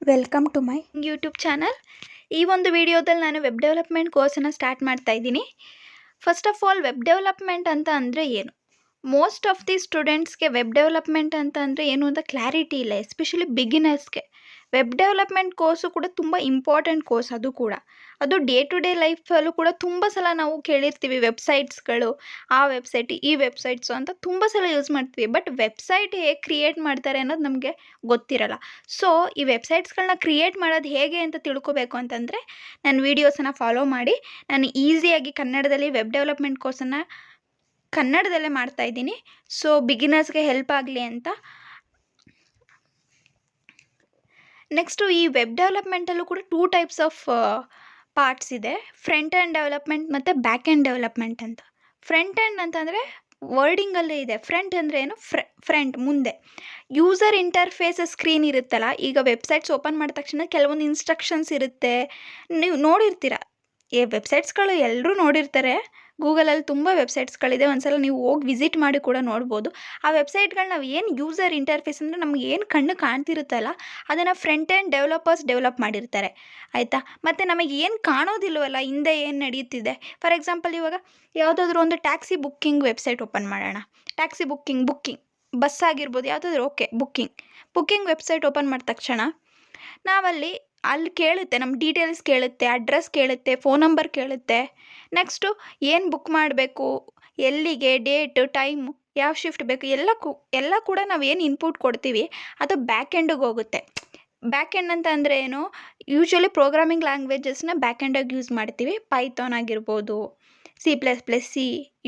Welcome to my YouTube channel. ಈ ಒಂದು ವಿಡಿಯೋದಲ್ಲಿ ನಾನು ವೆಬ್ ಡೆವಲಪ್ಮೆಂಟ್ ಕೋರ್ಸನ್ನು ಸ್ಟಾರ್ಟ್ ಮಾಡ್ತಾ ಇದ್ದೀನಿ. First of all, web development ಅಂತ ಅಂದರೆ ಏನು? ಮೋಸ್ಟ್ ಆಫ್ ದಿ ಸ್ಟೂಡೆಂಟ್ಸ್ಗೆ ವೆಬ್ ಡೆವಲಪ್ಮೆಂಟ್ ಅಂತ ಅಂದರೆ ಏನು ಅಂತ ಕ್ಲಾರಿಟಿ ಇಲ್ಲ, ಎಸ್ಪೆಷಲಿ ಬಿಗಿನರ್ಸ್ಗೆ. ವೆಬ್ ಡೆವಲಪ್ಮೆಂಟ್ ಕೋರ್ಸು ಕೂಡ ತುಂಬ ಇಂಪಾರ್ಟೆಂಟ್ ಕೋರ್ಸ್. ಅದು ಡೇ ಟು ಡೇ ಲೈಫಲ್ಲೂ ಕೂಡ ತುಂಬ ಸಲ ನಾವು ಕೇಳಿರ್ತೀವಿ. ವೆಬ್ಸೈಟ್ಸ್ಗಳು, ಆ ವೆಬ್ಸೈಟ್, ಈ ವೆಬ್ಸೈಟ್ಸು ಅಂತ ತುಂಬ ಸಲ ಯೂಸ್ ಮಾಡ್ತೀವಿ. ಬಟ್ ವೆಬ್ಸೈಟ್ ಹೇಗೆ ಕ್ರಿಯೇಟ್ ಮಾಡ್ತಾರೆ ಅನ್ನೋದು ನಮಗೆ ಗೊತ್ತಿರಲ್ಲ. ಸೊ ಈ ವೆಬ್ಸೈಟ್ಸ್ಗಳನ್ನ ಕ್ರಿಯೇಟ್ ಮಾಡೋದು ಹೇಗೆ ಅಂತ ತಿಳ್ಕೊಬೇಕು ಅಂತಂದರೆ ನನ್ನ ವೀಡಿಯೋಸನ್ನು ಫಾಲೋ ಮಾಡಿ. ನಾನು ಈಸಿಯಾಗಿ ಕನ್ನಡದಲ್ಲಿ ವೆಬ್ ಡೆವಲಪ್ಮೆಂಟ್ ಕೋರ್ಸನ್ನು ಕನ್ನಡದಲ್ಲೇ ಮಾಡ್ತಾಯಿದ್ದೀನಿ. ಸೊ ಬಿಗಿನರ್ಸ್ಗೆ ಹೆಲ್ಪ್ ಆಗಲಿ ಅಂತ. ನೆಕ್ಸ್ಟು ಈ ವೆಬ್ ಡೆವಲಪ್ಮೆಂಟಲ್ಲೂ ಕೂಡ 2 ಟೈಪ್ಸ್ ಆಫ್ ಪಾರ್ಟ್ಸ್ ಇದೆ. ಫ್ರಂಟ್ ಆ್ಯಂಡ್ ಡೆವಲಪ್ಮೆಂಟ್ ಮತ್ತು ಬ್ಯಾಕ್ ಆ್ಯಂಡ್ ಡೆವಲಪ್ಮೆಂಟ್ ಅಂತ. ಫ್ರಂಟ್ ಆ್ಯಂಡ್ ಅಂತಂದರೆ ವರ್ಡಿಂಗಲ್ಲೇ ಇದೆ. ಫ್ರಂಟ್ ಅಂದರೆ ಏನು? ಫ್ರಂಟ್, ಮುಂದೆ. ಯೂಸರ್ ಇಂಟರ್ಫೇಸ್ ಸ್ಕ್ರೀನ್ ಇರುತ್ತಲ್ಲ, ಈಗ ವೆಬ್ಸೈಟ್ಸ್ ಓಪನ್ ಮಾಡಿದ ತಕ್ಷಣ ಕೆಲವೊಂದು ಇನ್ಸ್ಟ್ರಕ್ಷನ್ಸ್ ಇರುತ್ತೆ. ನೀವು ನೋಡಿರ್ತೀರ, ಈ ವೆಬ್ಸೈಟ್ಸ್ಗಳು ಎಲ್ಲರೂ ನೋಡಿರ್ತಾರೆ. ಗೂಗಲಲ್ಲಿ ತುಂಬ ವೆಬ್ಸೈಟ್ಸ್ಗಳಿದೆ, ಒಂದ್ಸಲ ನೀವು ಹೋಗಿ ವಿಸಿಟ್ ಮಾಡಿ ಕೂಡ ನೋಡ್ಬೋದು. ಆ ವೆಬ್ಸೈಟ್ಗಳು ನಾವು ಏನು ಯೂಸರ್ ಇಂಟರ್ಫೇಸ್ ಅಂದರೆ ನಮ್ಗೆ ಏನು ಕಣ್ಣು ಕಾಣ್ತಿರುತ್ತಲ್ಲ, ಅದನ್ನು ಫ್ರಂಟ್ ಆ್ಯಂಡ್ ಡೆವಲಪರ್ಸ್ ಡೆವಲಪ್ ಮಾಡಿರ್ತಾರೆ, ಆಯಿತಾ. ಮತ್ತು ನಮಗೆ ಏನು ಕಾಣೋದಿಲ್ವಲ್ಲ, ಹಿಂದೆ ಏನು ನಡೆಯುತ್ತಿದೆ. ಫಾರ್ ಎಕ್ಸಾಂಪಲ್, ಇವಾಗ ಯಾವುದಾದ್ರೂ ಒಂದು ಟ್ಯಾಕ್ಸಿ ಬುಕ್ಕಿಂಗ್ ವೆಬ್ಸೈಟ್ ಓಪನ್ ಮಾಡೋಣ. ಟ್ಯಾಕ್ಸಿ ಬುಕ್ಕಿಂಗ್ ಬಸ್ ಆಗಿರ್ಬೋದು, ಯಾವುದಾದ್ರೂ ಓಕೆ, ಬುಕ್ಕಿಂಗ್ ವೆಬ್ಸೈಟ್ ಓಪನ್ ಮಾಡಿದ ತಕ್ಷಣ ಅಲ್ಲಿ ಕೇಳುತ್ತೆ, ನಮ್ಮ ಡೀಟೇಲ್ಸ್ ಕೇಳುತ್ತೆ, ಅಡ್ರೆಸ್ ಕೇಳುತ್ತೆ, ಫೋನ್ ನಂಬರ್ ಕೇಳುತ್ತೆ. ನೆಕ್ಸ್ಟು ಏನು ಬುಕ್ ಮಾಡಬೇಕು, ಎಲ್ಲಿಗೆ, ಡೇಟು, ಟೈಮು, ಯಾವ ಶಿಫ್ಟ್ ಬೇಕು, ಎಲ್ಲ ಕೂಡ ನಾವು ಏನು ಇನ್ಪುಟ್ ಕೊಡ್ತೀವಿ ಅದು ಬ್ಯಾಕ್ ಎಂಡಿಗೆ ಹೋಗುತ್ತೆ. ಬ್ಯಾಕ್ ಎಂಡ್ ಅಂತ ಅಂದರೆ ಏನು? ಯೂಶ್ವಲಿ ಪ್ರೋಗ್ರಾಮಿಂಗ್ ಲ್ಯಾಂಗ್ವೇಜಸ್ನ ಬ್ಯಾಕ್ ಎಂಡಾಗಿ ಯೂಸ್ ಮಾಡ್ತೀವಿ. ಪೈಥಾನ್ ಆಗಿರ್ಬೋದು, C++,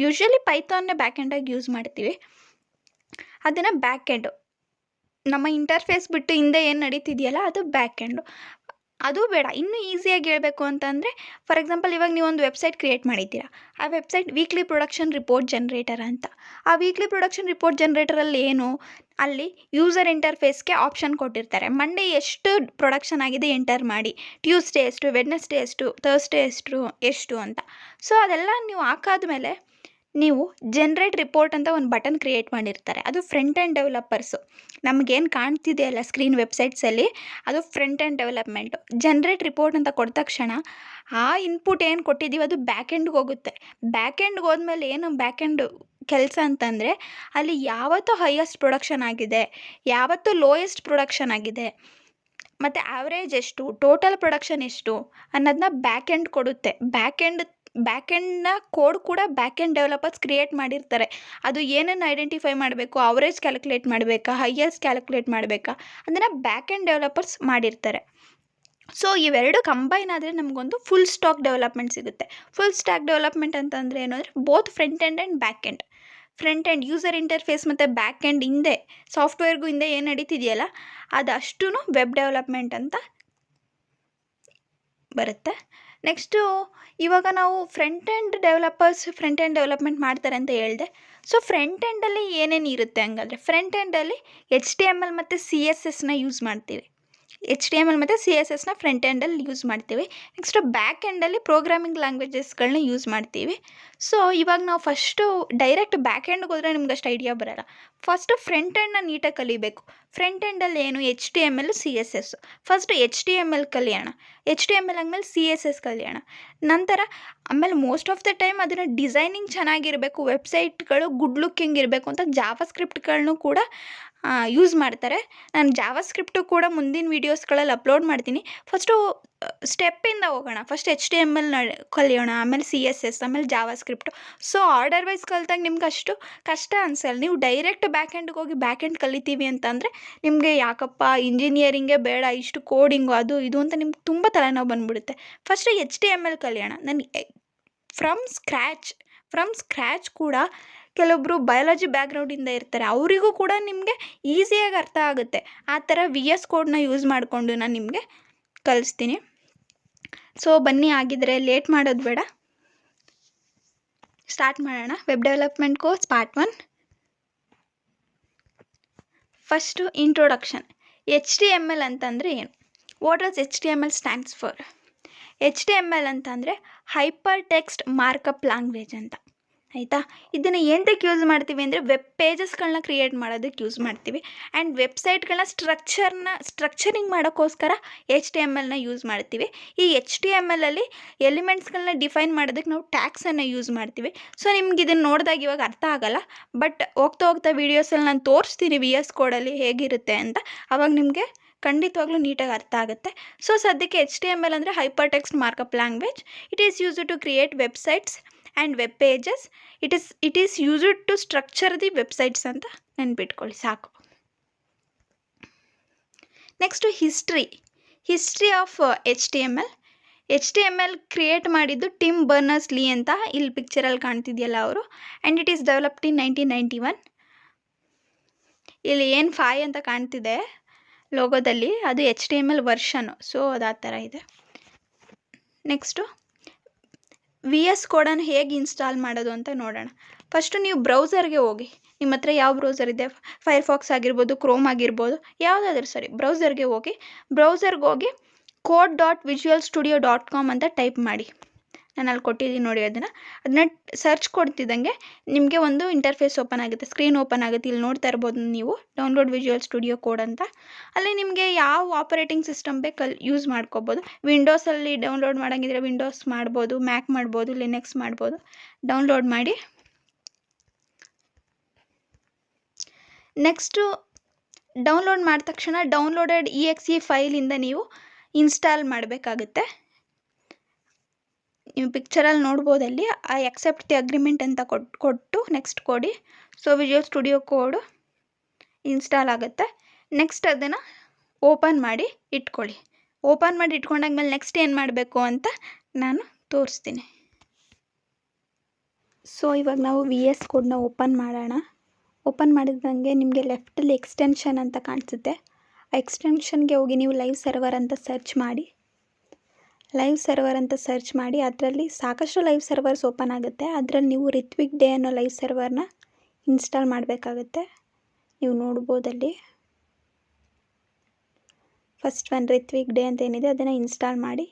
ಯೂಶ್ವಲಿ ಪೈಥಾನ್ನೇ ಬ್ಯಾಕ್ ಎಂಡಾಗಿ ಯೂಸ್ ಮಾಡ್ತೀವಿ. ಅದನ್ನು ಬ್ಯಾಕ್ ಎಂಡು. ನಮ್ಮ ಇಂಟರ್ಫೇಸ್ ಬಿಟ್ಟು ಹಿಂದೆ ಏನು ನಡೀತಿದೆಯಲ್ಲ ಅದು ಬ್ಯಾಕ್ ಎಂಡು. ಅದು ಬೇಡ, ಇನ್ನೂ ಈಸಿಯಾಗಿ ಹೇಳಬೇಕು ಅಂತಂದರೆ, ಫಾರ್ ಎಕ್ಸಾಂಪಲ್, ಇವಾಗ ನೀವೊಂದು ವೆಬ್ಸೈಟ್ ಕ್ರಿಯೇಟ್ ಮಾಡಿದ್ದೀರಾ. ಆ website weekly production report generator ಅಂತ. ಆ ವೀಕ್ಲಿ ಪ್ರೊಡಕ್ಷನ್ ರಿಪೋರ್ಟ್ ಜನ್ರೇಟರಲ್ಲಿ ಏನು? ಅಲ್ಲಿ ಯೂಸರ್ ಇಂಟರ್ಫೇಸ್ಗೆ ಆಪ್ಷನ್ ಕೊಟ್ಟಿರ್ತಾರೆ. ಮಂಡೇ ಎಷ್ಟು ಪ್ರೊಡಕ್ಷನ್ ಆಗಿದೆ ಎಂಟರ್ ಮಾಡಿ, ಟ್ಯೂಸ್ಡೇ ಎಷ್ಟು, ವೆಡ್ನೆಸ್ಡೇ ಎಷ್ಟು, ಥರ್ಸ್ಡೇ ಎಷ್ಟು ಅಂತ. ಸೊ ಅದೆಲ್ಲ ನೀವು ಹಾಕಾದ್ಮೇಲೆ ನೀವು ಜನ್ರೇಟ್ ರಿಪೋರ್ಟ್ ಅಂತ ಒಂದು ಬಟನ್ ಕ್ರಿಯೇಟ್ ಮಾಡಿರ್ತಾರೆ. ಅದು ಫ್ರಂಟ್ ಆ್ಯಂಡ್ ಡೆವಲಪರ್ಸು. ನಮಗೇನು ಕಾಣ್ತಿದೆಯಲ್ಲ ಸ್ಕ್ರೀನ್ ವೆಬ್ಸೈಟ್ಸಲ್ಲಿ, ಅದು front and development. Generate report ಅಂತ ಕೊಟ್ಟ ತಕ್ಷಣ ಆ ಇನ್ಪುಟ್ ಏನು ಕೊಟ್ಟಿದ್ದೀವಿ ಅದು ಬ್ಯಾಕ್ ಎಂಡ್ಗೆ ಹೋಗುತ್ತೆ. ಬ್ಯಾಕ್ ಎಂಡ್ಗೆ ಹೋದ್ಮೇಲೆ ಏನು ಬ್ಯಾಕ್ ಎಂಡ್ ಕೆಲಸ ಅಂತಂದರೆ, ಅಲ್ಲಿ ಯಾವತ್ತೂ ಹೈಯೆಸ್ಟ್ ಪ್ರೊಡಕ್ಷನ್ ಆಗಿದೆ, ಯಾವತ್ತೂ ಲೋಯೆಸ್ಟ್ ಪ್ರೊಡಕ್ಷನ್ ಆಗಿದೆ, ಮತ್ತು ಆವ್ರೇಜ್ ಎಷ್ಟು, ಟೋಟಲ್ ಪ್ರೊಡಕ್ಷನ್ ಎಷ್ಟು ಅನ್ನೋದನ್ನ ಬ್ಯಾಕ್ ಎಂಡ್ ಕೊಡುತ್ತೆ. ಬ್ಯಾಕ್ ಎಂಡ್ನ ಕೋಡ್ ಕೂಡ ಬ್ಯಾಕ್ ಎಂಡ್ ಡೆವಲಪರ್ಸ್ ಕ್ರಿಯೇಟ್ ಮಾಡಿರ್ತಾರೆ. ಅದು ಏನನ್ನು ಐಡೆಂಟಿಫೈ ಮಾಡಬೇಕು, ಅವರೇಜ್ ಕ್ಯಾಲ್ಕುಲೇಟ್ ಮಾಡಬೇಕಾ, ಹೈಯೆಸ್ಟ್ ಕ್ಯಾಲ್ಕುಲೇಟ್ ಮಾಡಬೇಕಾ, ಅದನ್ನು ಬ್ಯಾಕ್ ಎಂಡ್ ಡೆವಲಪರ್ಸ್ ಮಾಡಿರ್ತಾರೆ. ಸೊ ಇವೆರಡು ಕಂಬೈನ್ ಆದರೆ ನಮಗೊಂದು ಫುಲ್ ಸ್ಟಾಕ್ ಡೆವಲಪ್ಮೆಂಟ್ ಸಿಗುತ್ತೆ. ಫುಲ್ ಸ್ಟಾಕ್ ಡೆವಲಪ್ಮೆಂಟ್ ಅಂತಂದರೆ ಏನು ಅಂದರೆ, both front end and back end. Front end user interface ಮತ್ತು ಬ್ಯಾಕ್ ಎಂಡ್ ಹಿಂದೆ ಸಾಫ್ಟ್ವೇರ್ಗೂ ಹಿಂದೆ ಏನು ನಡೀತಿದೆಯಲ್ಲ ಅದಷ್ಟೂ ವೆಬ್ ಡೆವಲಪ್ಮೆಂಟ್ ಅಂತ ಬರುತ್ತೆ. ನೆಕ್ಸ್ಟು, ಇವಾಗ ನಾವು ಫ್ರಂಟ್ ಎಂಡ್ ಡೆವಲಪ್ಮೆಂಟ್ ಮಾಡ್ತಾರೆ ಅಂತ ಹೇಳಿದೆ. ಸೊ ಫ್ರಂಟ್ ಎಂಡಲ್ಲಿ ಏನೇನು ಇರುತ್ತೆ ಹಂಗಾದರೆ? ಫ್ರಂಟ್ ಎಂಡಲ್ಲಿ HTML ಮತ್ತು CSSನ ಯೂಸ್ ಮಾಡ್ತೀವಿ. HTML ಮತ್ತು CSSನ ಫ್ರಂಟ್ ಎಂಡಲ್ಲಿ ಯೂಸ್ ಮಾಡ್ತೀವಿ. ನೆಕ್ಸ್ಟು ಬ್ಯಾಕ್ ಎಂಡಲ್ಲಿ ಪ್ರೋಗ್ರಾಮಿಂಗ್ ಲ್ಯಾಂಗ್ವೇಜಸ್ಗಳನ್ನ ಯೂಸ್ ಮಾಡ್ತೀವಿ. ಸೊ ಇವಾಗ ನಾವು ಫಸ್ಟು ಡೈರೆಕ್ಟ್ ಬ್ಯಾಕ್ ಎಂಡ್ಗೆ ಹೋದರೆ ನಿಮ್ಗೆ ಅಷ್ಟು ಐಡಿಯಾ ಬರೋಲ್ಲ. ಫಸ್ಟು ಫ್ರಂಟ್ ಎಂಡನ್ನ ನೀಟಾಗಿ ಕಲಿಬೇಕು. ಫ್ರಂಟ್ ಎಂಡಲ್ಲಿ ಏನು? HTML, CSS. ಫಸ್ಟು HTML ಕಲಿಯೋಣ. HTML ಆದಮೇಲೆ CSS ಕಲಿಯೋಣ. ನಂತರ ಆಮೇಲೆ ಮೋಸ್ಟ್ ಆಫ್ ದ ಟೈಮ್ ಅದನ್ನು ಡಿಸೈನಿಂಗ್ ಚೆನ್ನಾಗಿರಬೇಕು, ವೆಬ್ಸೈಟ್ಗಳು ಗುಡ್ ಲುಕ್ಕಿಂಗ್ ಇರಬೇಕು ಅಂತ ಜಾವಾ ಸ್ಕ್ರಿಪ್ಟ್ಗಳನ್ನೂ ಕೂಡ ಯೂಸ್ ಮಾಡ್ತಾರೆ. ನಾನು ಜಾವಾ ಸ್ಕ್ರಿಪ್ಟು ಕೂಡ ಮುಂದಿನ ವೀಡಿಯೋಸ್ಗಳಲ್ಲಿ ಅಪ್ಲೋಡ್ ಮಾಡ್ತೀನಿ. ಫಸ್ಟು ಸ್ಟೆಪ್ಪಿಂದ ಹೋಗೋಣ. ಫಸ್ಟ್ HTML ಕಲಿಯೋಣ, ಆಮೇಲೆ CSS, ಆಮೇಲೆ JavaScript. So order wise ಕಲಿತಾಗ ನಿಮ್ಗೆ ಅಷ್ಟು ಕಷ್ಟ ಅನಿಸಲ್ಲ. ನೀವು ಡೈರೆಕ್ಟ್ ಬ್ಯಾಕ್ ಎಂಡ್ಗೆ ಹೋಗಿ ಬ್ಯಾಕ್ ಎಂಡ್ ಕಲಿತೀವಿ ಅಂತಂದರೆ ನಿಮಗೆ ಯಾಕಪ್ಪ ಇಂಜಿನಿಯರಿಂಗೇ ಬೇಡ, ಇಷ್ಟು ಕೋಡಿಂಗು ಅದು ಇದು ಅಂತ ನಿಮ್ಗೆ ತುಂಬ ತಲೆನೋವು ಬಂದುಬಿಡುತ್ತೆ. ಫಸ್ಟು HTML ಕಲಿಯೋಣ. ನನಗೆ ಫ್ರಮ್ ಸ್ಕ್ರ್ಯಾಚ್ ಕೂಡ ಕೆಲವೊಬ್ಬರು ಬಯಾಲಜಿ ಬ್ಯಾಕ್ಗ್ರೌಂಡಿಂದ ಇರ್ತಾರೆ, ಅವರಿಗೂ ಕೂಡ ನಿಮಗೆ ಈಸಿಯಾಗಿ ಅರ್ಥ ಆಗುತ್ತೆ. ಆ ಥರ VS ಕೋಡ್ನ ಯೂಸ್ ಮಾಡಿಕೊಂಡು ನಾನು ನಿಮಗೆ ಕಲಿಸ್ತೀನಿ. ಸೊ ಬನ್ನಿ, ಆಗಿದ್ರೆ ಲೇಟ್ ಮಾಡೋದು ಬೇಡ, ಸ್ಟಾರ್ಟ್ ಮಾಡೋಣ. Web development course part 1. First introduction. HTML ಅಂತಂದರೆ ಏನು? What does HTML stands for? HTML ಅಂತಂದರೆ ಹೈಪರ್ ಟೆಕ್ಸ್ಟ್ ಮಾರ್ಕಪ್ ಲ್ಯಾಂಗ್ವೇಜ್ ಅಂತ. ಆಯಿತಾ. ಇದನ್ನು ಏನಕ್ಕೆ ಯೂಸ್ ಮಾಡ್ತೀವಿ ಅಂದರೆ ವೆಬ್ ಪೇಜಸ್ಗಳನ್ನ ಕ್ರಿಯೇಟ್ ಮಾಡೋದಕ್ಕೆ ಯೂಸ್ ಮಾಡ್ತೀವಿ. ಆ್ಯಂಡ್ ವೆಬ್ಸೈಟ್ಗಳನ್ನ ಸ್ಟ್ರಕ್ಚರಿಂಗ್ ಮಾಡೋಕ್ಕೋಸ್ಕರ HTMLನ ಯೂಸ್ ಮಾಡ್ತೀವಿ. ಈ HTMLಲ್ಲಿ ಎಲಿಮೆಂಟ್ಸ್ಗಳನ್ನ ಡಿಫೈನ್ ಮಾಡೋದಕ್ಕೆ ನಾವು ಟ್ಯಾಗ್ಸನ್ನು ಯೂಸ್ ಮಾಡ್ತೀವಿ. ಸೊ ನಿಮ್ಗೆ ಇದನ್ನು ನೋಡಿದಾಗ ಇವಾಗ ಅರ್ಥ ಆಗಲ್ಲ, ಬಟ್ ಹೋಗ್ತಾ ಹೋಗ್ತಾ ವೀಡಿಯೋಸಲ್ಲಿ ನಾನು ತೋರಿಸ್ತೀನಿ VS ಕೋಡಲ್ಲಿ ಹೇಗಿರುತ್ತೆ ಅಂತ. ಆವಾಗ ನಿಮಗೆ ಖಂಡಿತವಾಗ್ಲೂ ನೀಟಾಗಿ ಅರ್ಥ ಆಗುತ್ತೆ. ಸೊ ಸದ್ಯಕ್ಕೆ HTML ಅಂದರೆ hyper text markup language. It is used to create websites and web pages. It is used to structure the websites ಅಂತ ನೆನ್ಪಿಟ್ಕೊಳ್ಳಿ ಸಾಕು. Next history of HTML create ಮಾಡಿದ್ದು ಟಿಮ್ ಬರ್ನರ್ಸ್-ಲೀ ಅಂತ ಇಲ್ಲಿ ಪಿಕ್ಚರಲ್ಲಿ ಕಾಣ್ತಿದೆಯಲ್ಲ ಅವರು. And it is developed in 1991. ಇಲ್ಲಿ ಏನು 5 ಅಂತ ಕಾಣ್ತಿದೆ ಲೋಗೋದಲ್ಲಿ ಅದು HTML ವರ್ಷನು. ಸೊ ಅದು ಆ ಥರ ಇದೆ. ನೆಕ್ಸ್ಟು VS ಕೋಡನ್ನು ಹೇಗೆ ಇನ್ಸ್ಟಾಲ್ ಮಾಡೋದು ಅಂತ ನೋಡೋಣ. ಫಸ್ಟು ನೀವು ಬ್ರೌಸರ್ಗೆ ಹೋಗಿ, ನಿಮ್ಮ ಹತ್ರ ಯಾವ ಬ್ರೌಸರ್ ಇದೆ, ಫೈರ್ಫಾಕ್ಸ್ ಆಗಿರ್ಬೋದು, ಕ್ರೋಮ್ ಆಗಿರ್ಬೋದು, ಯಾವುದಾದ್ರೂ ಸರಿ, ಬ್ರೌಸರ್ಗೆ ಹೋಗಿ code.visualstudio.com ಅಂತ ಟೈಪ್ ಮಾಡಿ. ನಾನು ಅಲ್ಲಿ ಕೊಟ್ಟಿದ್ದೀನಿ ನೋಡಿ, ಅದನ್ನ ಸರ್ಚ್ ಕೊಡ್ತಿದ್ದಂಗೆ ನಿಮಗೆ ಒಂದು ಇಂಟರ್ಫೇಸ್ ಓಪನ್ ಆಗುತ್ತೆ, ಸ್ಕ್ರೀನ್ ಓಪನ್ ಆಗುತ್ತೆ. ಇಲ್ಲಿ ನೋಡ್ತಾ ಇರ್ಬೋದು ನೀವು ಡೌನ್ಲೋಡ್ ವಿಜುವಲ್ ಸ್ಟುಡಿಯೋ ಕೋಡ್ ಅಂತ. ಅಲ್ಲಿ ನಿಮಗೆ ಯಾವ ಆಪರೇಟಿಂಗ್ ಸಿಸ್ಟಮ್ ಬೇಕಲ್ಲಿ ಯೂಸ್ ಮಾಡ್ಕೋಬೋದು. ವಿಂಡೋಸಲ್ಲಿ ಡೌನ್ಲೋಡ್ ಮಾಡೋಂಗಿದ್ರೆ ವಿಂಡೋಸ್ ಮಾಡ್ಬೋದು, ಮ್ಯಾಕ್ ಮಾಡ್ಬೋದು, ಲಿನಕ್ಸ್ ಮಾಡ್ಬೋದು. ಡೌನ್ಲೋಡ್ ಮಾಡಿ. ನೆಕ್ಸ್ಟು ಡೌನ್ಲೋಡ್ ಮಾಡಿದ ತಕ್ಷಣ ಡೌನ್ಲೋಡೆಡ್ exe ಫೈಲಿಂದ ನೀವು ಇನ್ಸ್ಟಾಲ್ ಮಾಡಬೇಕಾಗುತ್ತೆ. ನೀವು ಪಿಕ್ಚರಲ್ಲಿ ನೋಡ್ಬೋದಲ್ಲಿ ಆ ಎಕ್ಸೆಪ್ಟ್ ದಿ ಅಗ್ರಿಮೆಂಟ್ ಅಂತ ಕೊಟ್ಟು ನೆಕ್ಸ್ಟ್ ಕೊಡಿ. ಸೊ ವಿಜುವಲ್ ಸ್ಟುಡಿಯೋ ಕೋಡು ಇನ್ಸ್ಟಾಲ್ ಆಗುತ್ತೆ. ನೆಕ್ಸ್ಟ್ ಅದನ್ನು ಓಪನ್ ಮಾಡಿ ಇಟ್ಕೊಳ್ಳಿ. ಓಪನ್ ಮಾಡಿ ಇಟ್ಕೊಂಡಾದ್ಮೇಲೆ ನೆಕ್ಸ್ಟ್ ಏನು ಮಾಡಬೇಕು ಅಂತ ನಾನು ತೋರಿಸ್ತೀನಿ. ಸೊ ಇವಾಗ ನಾವು VS ಕೋಡ್ನ ಓಪನ್ ಮಾಡೋಣ. ಓಪನ್ ಮಾಡಿದಂಗೆ ನಿಮಗೆ ಲೆಫ್ಟಲ್ಲಿ ಎಕ್ಸ್ಟೆನ್ಷನ್ ಅಂತ ಕಾಣಿಸುತ್ತೆ. ಆ ಎಕ್ಸ್ಟೆನ್ಷನ್ಗೆ ಹೋಗಿ ನೀವು ಲೈವ್ ಸರ್ವರ್ ಅಂತ ಸರ್ಚ್ ಮಾಡಿ. ಅದರಲ್ಲಿ ಸಾಕಷ್ಟು ಲೈವ್ ಸರ್ವರ್ಸ್ ಓಪನ್ ಆಗುತ್ತೆ. ಅದರಲ್ಲಿ ನೀವು ರಿತ್ವಿಕ್ ಡೇ ಅನ್ನೋ ಲೈವ್ ಸರ್ವರ್ನ ಇನ್ಸ್ಟಾಲ್ ಮಾಡಬೇಕಾಗುತ್ತೆ. ನೀವು ನೋಡ್ಬೋದಲ್ಲಿ ಫಸ್ಟ್ ಒನ್ ರಿತ್ವಿಕ್ ಡೇ ಅಂತ ಏನಿದೆ ಅದನ್ನು ಇನ್ಸ್ಟಾಲ್ ಮಾಡಿ.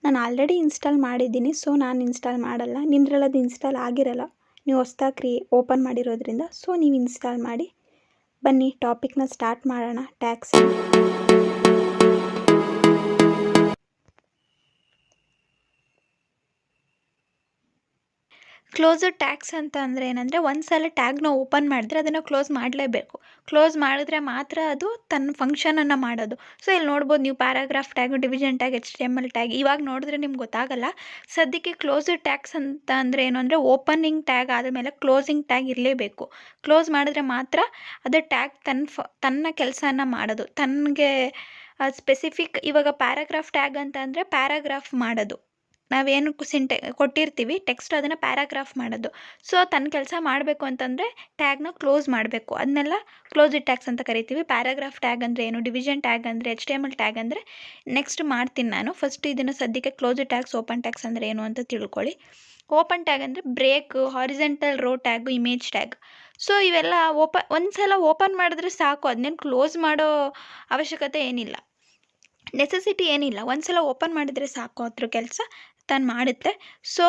ನಾನು ಆಲ್ರೆಡಿ ಇನ್ಸ್ಟಾಲ್ ಮಾಡಿದ್ದೀನಿ, ಸೊ ನಾನು ಇನ್ಸ್ಟಾಲ್ ಮಾಡಲ್ಲ. ನಿಮ್ಮದ್ರಲ್ಲಿ ಅದು ಇನ್ಸ್ಟಾಲ್ ಆಗಿರಲ್ಲ, ನೀವು ಹೊಸ್ದಾಗಿ ಓಪನ್ ಮಾಡಿರೋದ್ರಿಂದ. ಸೊ ನೀವು ಇನ್ಸ್ಟಾಲ್ ಮಾಡಿ. ಬನ್ನಿ ಟಾಪಿಕ್ನ ಸ್ಟಾರ್ಟ್ ಮಾಡೋಣ. ಟ್ಯಾಗ್ಸ್ ಕ್ಲೋಸರ್ ಟ್ಯಾಗ್ಸ್ ಅಂತ ಅಂದರೆ ಏನಂದರೆ, ಒಂದು ಸಲ ಟ್ಯಾಗ್ನ ಓಪನ್ ಮಾಡಿದ್ರೆ ಅದನ್ನು ಕ್ಲೋಸ್ ಮಾಡಲೇಬೇಕು. ಕ್ಲೋಸ್ ಮಾಡಿದ್ರೆ ಮಾತ್ರ ಅದು ತನ್ನ ಫಂಕ್ಷನನ್ನು ಮಾಡೋದು. ಸೊ ಇಲ್ಲಿ ನೋಡ್ಬೋದು ನೀವು paragraph tag, division tag, HTML tag. ಇವಾಗ ನೋಡಿದ್ರೆ ನಿಮ್ಗೆ ಗೊತ್ತಾಗಲ್ಲ. ಸದ್ಯಕ್ಕೆ ಕ್ಲೋಸರ್ ಟ್ಯಾಗ್ಸ್ ಅಂತ ಅಂದರೆ ಏನು ಅಂದರೆ, ಓಪನಿಂಗ್ ಟ್ಯಾಗ್ ಆದಮೇಲೆ ಕ್ಲೋಸಿಂಗ್ ಟ್ಯಾಗ್ ಇರಲೇಬೇಕು. ಕ್ಲೋಸ್ ಮಾಡಿದ್ರೆ ಮಾತ್ರ ಅದು ಟ್ಯಾಗ್ ತನ್ನ ಕೆಲಸನ ಮಾಡೋದು. ತನಗೆ ಸ್ಪೆಸಿಫಿಕ್ ಇವಾಗ ಪ್ಯಾರಾಗ್ರಾಫ್ ಟ್ಯಾಗ್ ಅಂತ ಅಂದರೆ ಪ್ಯಾರಾಗ್ರಾಫ್ ಮಾಡೋದು. ನಾವೇನು ಕೊಟ್ಟಿರ್ತೀವಿ ಟೆಕ್ಸ್ಟ್, ಅದನ್ನು ಪ್ಯಾರಾಗ್ರಾಫ್ ಮಾಡೋದು. ಸೊ ತನ್ನ ಕೆಲಸ ಮಾಡಬೇಕು ಅಂತಂದರೆ ಟ್ಯಾಗ್ನ ಕ್ಲೋಸ್ ಮಾಡಬೇಕು. ಅದನ್ನೆಲ್ಲ ಕ್ಲೋಸಿಡ್ ಟ್ಯಾಗ್ಸ್ ಅಂತ ಕರಿತೀವಿ. ಪ್ಯಾರಾಗ್ರಾಫ್ ಟ್ಯಾಗ್ ಅಂದರೆ ಏನು, ಡಿವಿಷನ್ ಟ್ಯಾಗ್ ಅಂದರೆ, HTML ಟ್ಯಾಗ್ ಅಂದರೆ ನೆಕ್ಸ್ಟ್ ಮಾಡ್ತೀನಿ ನಾನು. ಫಸ್ಟ್ ಇದನ್ನು ಸದ್ಯಕ್ಕೆ ಕ್ಲೋಸಿಡ್ ಟ್ಯಾಗ್ಸ್, ಓಪನ್ ಟ್ಯಾಗ್ಸ್ ಅಂದರೆ ಏನು ಅಂತ ತಿಳ್ಕೊಳ್ಳಿ. ಓಪನ್ ಟ್ಯಾಗ್ ಅಂದರೆ break, horizontal row tag, image tag. So ಇವೆಲ್ಲ ಒಂದು ಸಲ ಓಪನ್ ಮಾಡಿದ್ರೆ ಸಾಕು, ಅದನ್ನೇನು ಕ್ಲೋಸ್ ಮಾಡೋ ಅವಶ್ಯಕತೆ ಏನಿಲ್ಲ, ನೆಸೆಸಿಟಿ ಏನಿಲ್ಲ. ಒಂದು ಸಲ ಓಪನ್ ಮಾಡಿದರೆ ಸಾಕು, ಅದ್ರ ಕೆಲಸ ತಾನು ಮಾಡುತ್ತೆ. ಸೊ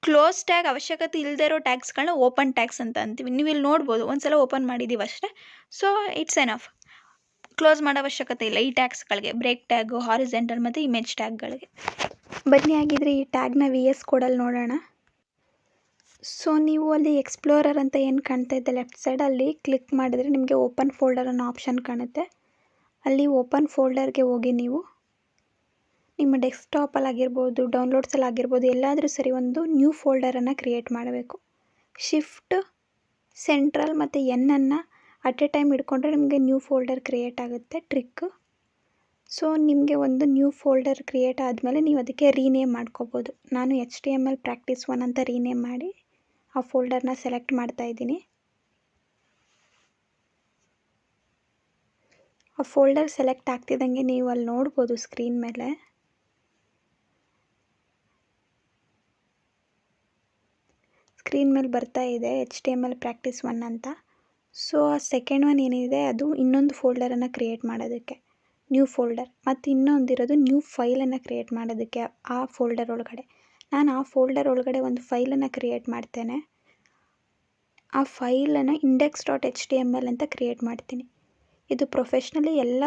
ಕ್ಲೋಸ್ ಟ್ಯಾಗ್ ಅವಶ್ಯಕತೆ ಇಲ್ಲದೆ ಇರೋ ಟ್ಯಾಗ್ಸ್ಗಳನ್ನ ಓಪನ್ ಟ್ಯಾಗ್ಸ್ ಅಂತ ಅಂತೀವಿ. ನೀವು ಇಲ್ಲಿ ನೋಡ್ಬೋದು, ಒಂದು ಸಲ ಓಪನ್ ಮಾಡಿದ್ದೀವಿ ಅಷ್ಟೇ. ಸೊ ಇಟ್ಸ್ ಎನಫ್, ಕ್ಲೋಸ್ ಮಾಡೋ ಅವಶ್ಯಕತೆ ಇಲ್ಲ ಈ ಟ್ಯಾಗ್ಸ್ಗಳಿಗೆ, ಬ್ರೇಕ್ ಟ್ಯಾಗು, ಹಾರಿಜೆಂಟಲ್ ಮತ್ತು ಇಮೇಜ್ ಟ್ಯಾಗ್ಗಳಿಗೆ. ಬನ್ನಿ ಆಗಿದ್ರೆ ಈ ಟ್ಯಾಗ್ನ VS ಕೋಡಲ್ಲಿ ನೋಡೋಣ. ಸೊ ನೀವು ಅಲ್ಲಿ ಎಕ್ಸ್ಪ್ಲೋರರ್ ಅಂತ ಏನು ಕಾಣ್ತಾ ಇದೆ ಲೆಫ್ಟ್ ಸೈಡಲ್ಲಿ ಕ್ಲಿಕ್ ಮಾಡಿದರೆ ನಿಮಗೆ ಓಪನ್ ಫೋಲ್ಡರ್ ಅನ್ನೋ ಆಪ್ಷನ್ ಕಾಣುತ್ತೆ. ಅಲ್ಲಿ ಓಪನ್ ಫೋಲ್ಡರ್ಗೆ ಹೋಗಿ ನೀವು ನಿಮ್ಮ ಡೆಸ್ಕ್ಟಾಪಲ್ಲಾಗಿರ್ಬೋದು, ಡೌನ್ಲೋಡ್ಸಲ್ಲಾಗಿರ್ಬೋದು, ಎಲ್ಲಾದರೂ ಸರಿ ಒಂದು ನ್ಯೂ ಫೋಲ್ಡರನ್ನು ಕ್ರಿಯೇಟ್ ಮಾಡಬೇಕು. ಶಿಫ್ಟ್, ಸೆಂಟ್ರಲ್ ಮತ್ತು Nನ್ನು ಅಟ್ ಎ ಟೈಮ್ ಹಿಡ್ಕೊಂಡ್ರೆ ನಿಮಗೆ ನ್ಯೂ ಫೋಲ್ಡರ್ ಕ್ರಿಯೇಟ್ ಆಗುತ್ತೆ. ಟ್ರಿಕ್. ಸೊ ನಿಮಗೆ ಒಂದು ನ್ಯೂ ಫೋಲ್ಡರ್ ಕ್ರಿಯೇಟ್ ಆದಮೇಲೆ ನೀವು ಅದಕ್ಕೆ ರೀನೇಮ್ ಮಾಡ್ಕೋಬೋದು. ನಾನು HTML ಪ್ರಾಕ್ಟೀಸ್ 1 ಅಂತ ರೀನೇಮ್ ಮಾಡಿ ಆ ಫೋಲ್ಡರ್ನ ಸೆಲೆಕ್ಟ್ ಮಾಡ್ತಾಯಿದ್ದೀನಿ. ಆ ಫೋಲ್ಡರ್ ಸೆಲೆಕ್ಟ್ ಆಗ್ತಿದ್ದಂಗೆ ನೀವು ಅಲ್ಲಿ ನೋಡ್ಬೋದು ಸ್ಕ್ರೀನ್ ಮೇಲೆ ಬರ್ತಾ ಇದೆ HTML ಪ್ರಾಕ್ಟೀಸ್ 1 ಅಂತ. ಸೊ ಆ ಸೆಕೆಂಡ್ ಒನ್ ಏನಿದೆ ಅದು ಇನ್ನೊಂದು ಫೋಲ್ಡರನ್ನು ಕ್ರಿಯೇಟ್ ಮಾಡೋದಕ್ಕೆ, ನ್ಯೂ ಫೋಲ್ಡರ್. ಮತ್ತು ಇನ್ನೊಂದಿರೋದು ನ್ಯೂ ಫೈಲನ್ನು ಕ್ರಿಯೇಟ್ ಮಾಡೋದಕ್ಕೆ ಆ ಫೋಲ್ಡರ್ ಒಳಗಡೆ. ನಾನು ಆ ಫೋಲ್ಡರ್ ಒಳಗಡೆ ಒಂದು ಫೈಲನ್ನು ಕ್ರಿಯೇಟ್ ಮಾಡ್ತೇನೆ. ಆ ಫೈಲನ್ನು index.html ಅಂತ ಕ್ರಿಯೇಟ್ ಮಾಡ್ತೀನಿ. ಇದು ಪ್ರೊಫೆಷ್ನಲಿ ಎಲ್ಲ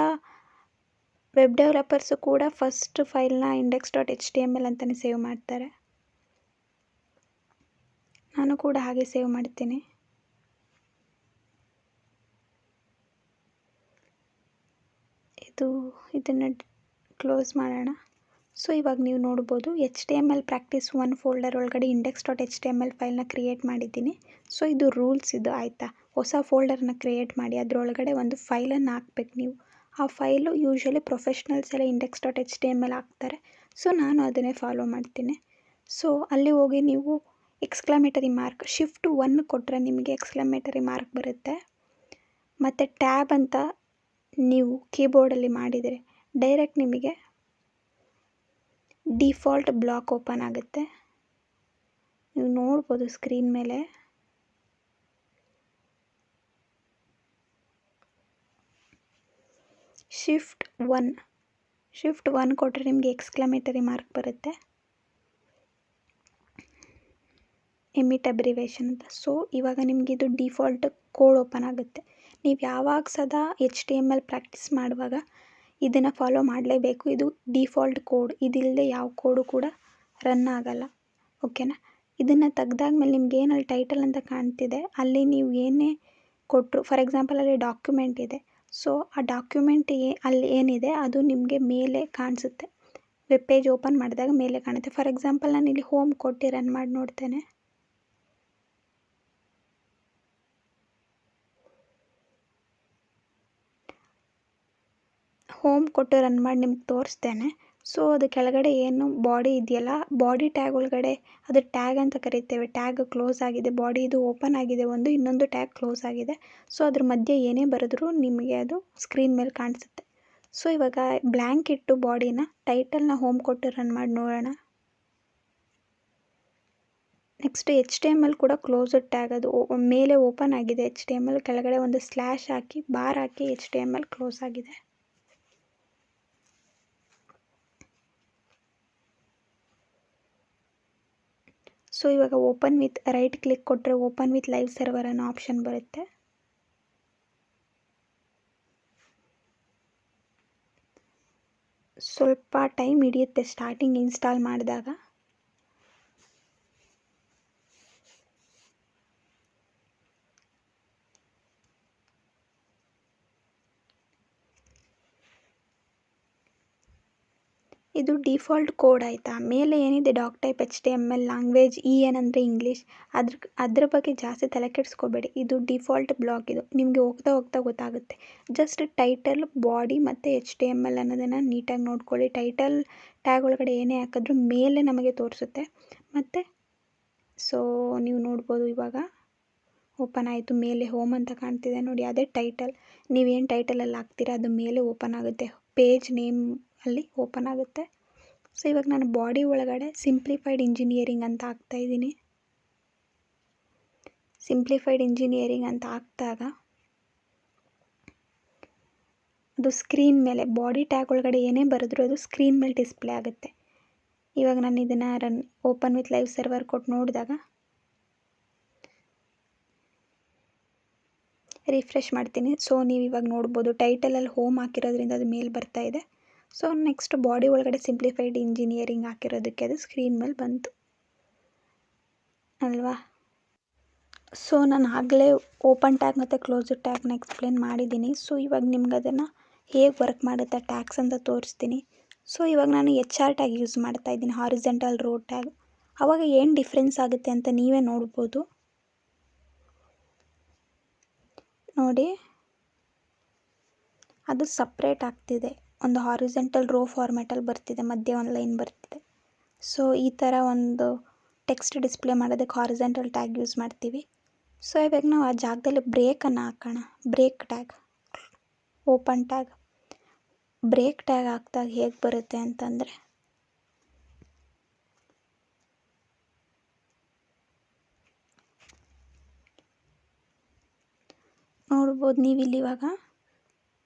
ವೆಬ್ ಡೆವಲಪರ್ಸು ಕೂಡ ಫಸ್ಟ್ ಫೈಲ್ನ index.html ಅಂತಲೇ ಸೇವ್ ಮಾಡ್ತಾರೆ. ನಾನು ಕೂಡ ಹಾಗೆ ಸೇವ್ ಮಾಡ್ತೀನಿ. ಇದನ್ನು ಕ್ಲೋಸ್ ಮಾಡೋಣ. ಸೊ ಇವಾಗ ನೀವು ನೋಡ್ಬೋದು HTML ಪ್ರಾಕ್ಟೀಸ್ 1 ಫೋಲ್ಡರ್ ಒಳಗಡೆ index.html ಫೈಲ್ನ ಕ್ರಿಯೇಟ್ ಮಾಡಿದ್ದೀನಿ. ಸೊ ಇದು ರೂಲ್ಸ್ ಇದು ಆಯಿತಾ. ಹೊಸ ಫೋಲ್ಡರ್ನ ಕ್ರಿಯೇಟ್ ಮಾಡಿ ಅದರೊಳಗಡೆ ಒಂದು ಫೈಲನ್ನು ಹಾಕ್ಬೇಕು ನೀವು. ಆ ಫೈಲು ಯೂಶ್ವಲಿ ಪ್ರೊಫೆಷ್ನಲ್ಸ್ ಎಲ್ಲ index.html ಹಾಕ್ತಾರೆ. ಸೊ ನಾನು ಅದನ್ನೇ ಫಾಲೋ ಮಾಡ್ತೀನಿ. ಸೊ ಅಲ್ಲಿ ಹೋಗಿ ನೀವು ಎಕ್ಸ್ಕ್ಲಮೇಟರಿ ಮಾರ್ಕ್ Shift 1 ಕೊಟ್ಟರೆ ನಿಮಗೆ ಎಕ್ಸ್ಕ್ಲಮೇಟರಿ ಮಾರ್ಕ್ ಬರುತ್ತೆ. ಮತ್ತು ಟ್ಯಾಬ್ ಅಂತ ನೀವು ಕೀಬೋರ್ಡಲ್ಲಿ ಮಾಡಿದರೆ ಡೈರೆಕ್ಟ್ ನಿಮಗೆ ಡಿಫಾಲ್ಟ್ ಬ್ಲಾಕ್ ಓಪನ್ ಆಗುತ್ತೆ. ನೀವು ನೋಡ್ಬೋದು ಸ್ಕ್ರೀನ್ ಮೇಲೆ. Shift 1 ಕೊಟ್ಟರೆ ನಿಮಗೆ ಎಕ್ಸ್ಕ್ಲಮೇಟರಿ ಮಾರ್ಕ್ ಬರುತ್ತೆ. ಎಮಿಟ್ ಅಬ್ರಿವೇಷನ್ ಅಂತ. ಸೊ ಇವಾಗ ನಿಮಗೆ ಇದು ಡಿಫಾಲ್ಟ್ ಕೋಡ್ ಓಪನ್ ಆಗುತ್ತೆ. ನೀವು ಯಾವಾಗ ಸದಾ HTML ಪ್ರಾಕ್ಟೀಸ್ ಮಾಡುವಾಗ ಇದನ್ನು ಫಾಲೋ ಮಾಡಲೇಬೇಕು. ಇದು ಡಿಫಾಲ್ಟ್ ಕೋಡ್. ಇದಿಲ್ಲದೆ ಯಾವ ಕೋಡು ಕೂಡ ರನ್ ಆಗಲ್ಲ. ಓಕೆನಾ. ಇದನ್ನು ತೆಗ್ದಾದ್ಮೇಲೆ ನಿಮ್ಗೆ ಏನಲ್ಲಿ ಟೈಟಲ್ ಅಂತ ಕಾಣ್ತಿದೆ ಅಲ್ಲಿ ನೀವು ಏನೇ ಕೊಟ್ಟರು, ಫಾರ್ ಎಕ್ಸಾಂಪಲ್ ಅಲ್ಲಿ ಡಾಕ್ಯುಮೆಂಟ್ ಇದೆ. ಸೊ ಆ ಡಾಕ್ಯುಮೆಂಟ್ ಅಲ್ಲಿ ಏನಿದೆ ಅದು ನಿಮಗೆ ಮೇಲೆ ಕಾಣಿಸುತ್ತೆ. ವೆಬ್ ಪೇಜ್ ಓಪನ್ ಮಾಡಿದಾಗ ಮೇಲೆ ಕಾಣುತ್ತೆ. ಫಾರ್ ಎಕ್ಸಾಂಪಲ್ ನಾನು ಇಲ್ಲಿ ಹೋಮ್ ಕೊಟ್ಟು ರನ್ ಮಾಡಿ ನೋಡ್ತೇನೆ. ಹೋಮ್ ಕೊಟ್ಟು ರನ್ ಮಾಡಿ ನಿಮ್ಗೆ ತೋರಿಸ್ತೇನೆ. ಸೊ ಅದು ಕೆಳಗಡೆ ಏನು ಬಾಡಿ ಇದೆಯಲ್ಲ, ಬಾಡಿ ಟ್ಯಾಗ್ ಒಳಗಡೆ ಅದು ಟ್ಯಾಗ್ ಅಂತ ಕರಿತೇವೆ. ಟ್ಯಾಗ್ ಕ್ಲೋಸ್ ಆಗಿದೆ, ಬಾಡಿ ಇದು ಓಪನ್ ಆಗಿದೆ, ಇನ್ನೊಂದು ಟ್ಯಾಗ್ ಕ್ಲೋಸ್ ಆಗಿದೆ. ಸೊ ಅದ್ರ ಮಧ್ಯೆ ಏನೇ ಬರೆದ್ರೂ ನಿಮಗೆ ಅದು ಸ್ಕ್ರೀನ್ ಮೇಲೆ ಕಾಣಿಸುತ್ತೆ. ಸೊ ಇವಾಗ ಬ್ಲ್ಯಾಂಕ್ ಇಟ್ಟು ಬಾಡಿನ ಟೈಟಲ್ನ ಹೋಮ್ ಕೊಟ್ಟು ರನ್ ಮಾಡಿ ನೋಡೋಣ. ನೆಕ್ಸ್ಟ್ HTML ಕೂಡ ಕ್ಲೋಸ್ಡ್ ಟ್ಯಾಗ್, ಅದು ಮೇಲೆ ಓಪನ್ ಆಗಿದೆ HTML, ಕೆಳಗಡೆ ಒಂದು ಸ್ಲ್ಯಾಶ್ ಹಾಕಿ ಬಾರ್ ಹಾಕಿ HTML ಕ್ಲೋಸ್ ಆಗಿದೆ. ಸೊ ಇವಾಗ ಓಪನ್ ವಿತ್ ರೈಟ್ ಕ್ಲಿಕ್ ಕೊಟ್ಟರೆ ಓಪನ್ ವಿತ್ ಲೈವ್ ಸರ್ವರ್ ಅನ್ನೋ ಆಪ್ಷನ್ ಬರುತ್ತೆ. ಸ್ವಲ್ಪ ಟೈಮ್ ಹಿಡಿಯುತ್ತೆ ಸ್ಟಾರ್ಟಿಂಗ್ ಇನ್ಸ್ಟಾಲ್ ಮಾಡಿದಾಗ. ಇದು ಡಿಫಾಲ್ಟ್ ಕೋಡ್ ಆಯಿತಾ. ಮೇಲೆ ಏನಿದೆ doctype HTML language EN ಅಂದರೆ ಇಂಗ್ಲೀಷ್, ಅದ್ರ ಬಗ್ಗೆ ಜಾಸ್ತಿ ತಲೆ ಕೆಡಿಸ್ಕೋಬೇಡಿ. ಇದು ಡಿಫಾಲ್ಟ್ ಬ್ಲಾಕ್. ಇದು ನಿಮಗೆ ಹೋಗ್ತಾ ಗೊತ್ತಾಗುತ್ತೆ. ಜಸ್ಟ್ ಟೈಟಲ್, ಬಾಡಿ ಮತ್ತು HTML ಅನ್ನೋದನ್ನು ನೀಟಾಗಿ ನೋಡ್ಕೊಳ್ಳಿ. ಟೈಟಲ್ ಟ್ಯಾಗ್ ಒಳಗಡೆ ಏನೇ ಹಾಕಿದ್ರೂ ಮೇಲೆ ನಮಗೆ ತೋರಿಸುತ್ತೆ. ಮತ್ತು ಸೊ ನೀವು ನೋಡ್ಬೋದು ಇವಾಗ ಓಪನ್ ಆಯಿತು. ಮೇಲೆ ಹೋಮ್ ಅಂತ ಕಾಣ್ತಿದೆ ನೋಡಿ, ಅದೇ ಟೈಟಲ್. ನೀವೇನು ಟೈಟಲಲ್ಲಿ ಹಾಕ್ತೀರಾ ಅದು ಮೇಲೆ ಓಪನ್ ಆಗುತ್ತೆ. ಪೇಜ್ ನೇಮ್ ಅಲ್ಲಿ ಓಪನ್ ಆಗುತ್ತೆ. ಸೊ ಇವಾಗ ನಾನು ಬಾಡಿ ಒಳಗಡೆ ಸಿಂಪ್ಲಿಫೈಡ್ ಇಂಜಿನಿಯರಿಂಗ್ ಅಂತ ಹಾಕ್ತಾಯಿದ್ದೀನಿ. ಸಿಂಪ್ಲಿಫೈಡ್ ಇಂಜಿನಿಯರಿಂಗ್ ಅಂತ ಹಾಕಿದಾಗ ಅದು ಸ್ಕ್ರೀನ್ ಮೇಲೆ ಬಾಡಿ ಟ್ಯಾಗ್ ಒಳಗಡೆ ಏನೇ ಬರೆದ್ರೂ ಅದು ಸ್ಕ್ರೀನ್ ಮೇಲೆ ಡಿಸ್ಪ್ಲೇ ಆಗುತ್ತೆ. ಇವಾಗ ನಾನು ಇದನ್ನು ಓಪನ್ ವಿತ್ ಲೈವ್ ಸರ್ವರ್ ಕೊಟ್ಟು ನೋಡಿದಾಗ ರಿಫ್ರೆಶ್ ಮಾಡ್ತೀನಿ. ಸೊ ನೀವು ಇವಾಗ ನೋಡ್ಬೋದು ಟೈಟಲಲ್ಲಿ ಹೋಮ್ ಹಾಕಿರೋದ್ರಿಂದ ಅದು ಮೇಲೆ ಬರ್ತಾ ಇದೆ. ಸೊ ನೆಕ್ಸ್ಟ್ ಬಾಡಿ ಒಳಗಡೆ ಸಿಂಪ್ಲಿಫೈಡ್ ಇಂಜಿನಿಯರಿಂಗ್ ಹಾಕಿರೋದಕ್ಕೆ ಅದು ಸ್ಕ್ರೀನ್ ಮೇಲೆ ಬಂತು ಅಲ್ವಾ. ಸೊ ನಾನು ಆಗಲೇ ಓಪನ್ ಟ್ಯಾಗ್ ಮತ್ತು ಕ್ಲೋಸ್ ಟ್ಯಾಗ್ನ ಎಕ್ಸ್ಪ್ಲೇನ್ ಮಾಡಿದ್ದೀನಿ. ಸೊ ಇವಾಗ ನಿಮ್ಗೆ ಅದನ್ನು ಹೇಗೆ ವರ್ಕ್ ಮಾಡುತ್ತೆ ಟ್ಯಾಗ್ಸ್ ಅಂತ ತೋರಿಸ್ತೀನಿ. ಸೊ ಇವಾಗ ನಾನು HR ಟ್ಯಾಗ್ ಯೂಸ್ ಮಾಡ್ತಾ ಇದ್ದೀನಿ, ಹಾರಿಜೆಂಟಲ್ ರೋ ಟ್ಯಾಗ್. ಆವಾಗ ಏನು ಡಿಫ್ರೆನ್ಸ್ ಆಗುತ್ತೆ ಅಂತ ನೀವೇ ನೋಡ್ಬೋದು. ನೋಡಿ, ಅದು ಸಪ್ರೇಟ್ ಆಗ್ತಿದೆ. ಒಂದು ಹಾರಿಜೆಂಟಲ್ ರೋ ಫಾರ್ಮ್ಯಾಟಲ್ಲಿ ಬರ್ತಿದೆ, ಮಧ್ಯೆ ಒಂದು ಲೈನ್ ಬರ್ತಿದೆ. ಸೊ ಈ ಥರ ಒಂದು ಟೆಕ್ಸ್ಟ್ ಡಿಸ್ಪ್ಲೇ ಮಾಡೋದಕ್ಕೆ ಹಾರಿಜೆಂಟಲ್ ಟ್ಯಾಗ್ ಯೂಸ್ ಮಾಡ್ತೀವಿ. ಸೊ ಇವಾಗ ನಾವು ಆ ಜಾಗದಲ್ಲಿ ಬ್ರೇಕನ್ನು ಹಾಕೋಣ. Break tag, open tag. Break tag ಹಾಕಿದಾಗ ಹೇಗೆ ಬರುತ್ತೆ ಅಂತಂದರೆ ನೋಡ್ಬೋದು ನೀವಿಲ್ಲಿ. ಇವಾಗ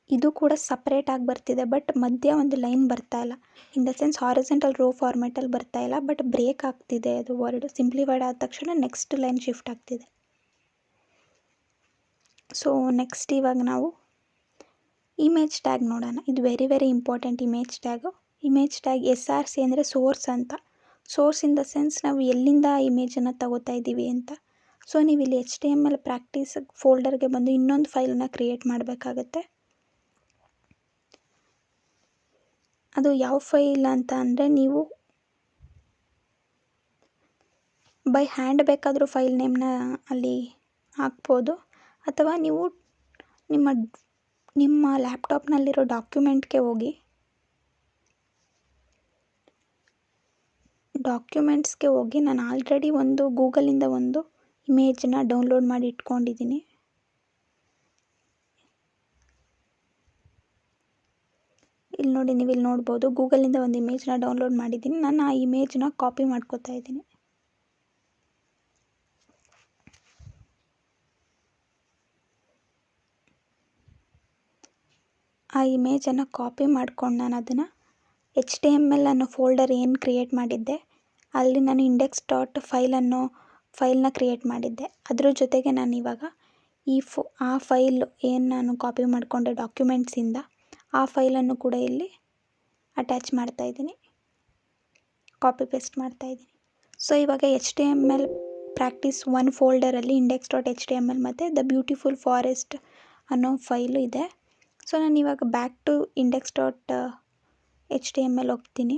ಇದು ಕೂಡ ಸಪ್ರೇಟಾಗಿ ಬರ್ತಿದೆ, ಬಟ್ ಮಧ್ಯ ಒಂದು ಲೈನ್ ಬರ್ತಾ ಇಲ್ಲ. In the sense horizontal row ಫಾರ್ಮ್ಯಾಟಲ್ಲಿ ಬರ್ತಾ ಇಲ್ಲ, ಬಟ್ ಬ್ರೇಕ್ ಆಗ್ತಿದೆ ಅದು ವರ್ಡ್. ಸಿಂಪ್ಲಿಫೈಡ್ ಆದ ತಕ್ಷಣ ನೆಕ್ಸ್ಟ್ ಲೈನ್ ಶಿಫ್ಟ್ ಆಗ್ತಿದೆ. ಸೊ ನೆಕ್ಸ್ಟ್ ಇವಾಗ ನಾವು ಇಮೇಜ್ ಟ್ಯಾಗ್ ನೋಡೋಣ. ಇದು very very important image tag. Image tag SRC ಅಂದರೆ ಸೋರ್ಸ್ ಅಂತ. ಸೋರ್ಸ್ ಇನ್ ದ ಸೆನ್ಸ್ ನಾವು ಎಲ್ಲಿಂದ ಇಮೇಜನ್ನು ತಗೋತಾ ಇದ್ದೀವಿ ಅಂತ. ಸೊ ನೀವು ಇಲ್ಲಿ HTML ಪ್ರಾಕ್ಟೀಸ್ ಫೋಲ್ಡರ್ಗೆ ಬಂದು ಇನ್ನೊಂದು ಫೈಲನ್ನು ಕ್ರಿಯೇಟ್ ಮಾಡಬೇಕಾಗತ್ತೆ. ಅದು ಯಾವ ಫೈಲ್ ಅಂತ ಅಂದರೆ ನೀವು ಬೈ ಹ್ಯಾಂಡ್ ಬೇಕಾದರೂ ಫೈಲ್ ನೇಮ್ನ ಅಲ್ಲಿ ಹಾಕ್ಬೋದು, ಅಥವಾ ನೀವು ನಿಮ್ಮ ಲ್ಯಾಪ್ಟಾಪ್ನಲ್ಲಿರೋ ಡಾಕ್ಯುಮೆಂಟ್ಗೆ ಹೋಗಿ ಡಾಕ್ಯುಮೆಂಟ್ಸ್ಗೆ ಹೋಗಿ ನಾನು ಆಲ್ರೆಡಿ ಒಂದು ಗೂಗಲಿಂದ ಒಂದು ಇಮೇಜನ್ನ ಡೌನ್ಲೋಡ್ ಮಾಡಿ ಇಟ್ಕೊಂಡಿದ್ದೀನಿ. ಇಲ್ಲಿ ನೋಡಿ, ನೀವು ಇಲ್ಲಿ ನೋಡ್ಬೋದು ಗೂಗಲಿಂದ ಒಂದು ಇಮೇಜ್ನ ಡೌನ್ಲೋಡ್ ಮಾಡಿದ್ದೀನಿ. ನಾನು ಆ ಇಮೇಜ್ನ ಕಾಪಿ ಮಾಡ್ಕೋತಾ ಇದ್ದೀನಿ. ಆ ಇಮೇಜನ್ನು ಕಾಪಿ ಮಾಡ್ಕೊಂಡು ನಾನು ಅದನ್ನು HTML ಅನ್ನೋ ಫೋಲ್ಡರ್ ಏನು ಕ್ರಿಯೇಟ್ ಮಾಡಿದ್ದೆ ಅಲ್ಲಿ ನಾನು index.py ಫೈಲ್ನ ಕ್ರಿಯೇಟ್ ಮಾಡಿದ್ದೆ. ಅದ್ರ ಜೊತೆಗೆ ನಾನು ಇವಾಗ ಆ ಫೈಲ್ ಏನು ನಾನು ಕಾಪಿ ಮಾಡಿಕೊಂಡೆ ಡಾಕ್ಯುಮೆಂಟ್ಸಿಂದ, ಆ ಫೈಲನ್ನು ಕೂಡ ಇಲ್ಲಿ ಅಟ್ಯಾಚ್ ಮಾಡ್ತಾಯಿದ್ದೀನಿ, ಕಾಪಿ ಪೇಸ್ಟ್ ಮಾಡ್ತಾಯಿದ್ದೀನಿ. ಸೊ ಇವಾಗ HTML ಪ್ರಾಕ್ಟೀಸ್ 1 ಫೋಲ್ಡರಲ್ಲಿ index.html ಮತ್ತು ದ ಬ್ಯೂಟಿಫುಲ್ ಫಾರೆಸ್ಟ್ ಅನ್ನೋ ಫೈಲು ಇದೆ. ಸೊ ನಾನು ಇವಾಗ ಬ್ಯಾಕ್ ಟು index.html ಹೋಗ್ತೀನಿ.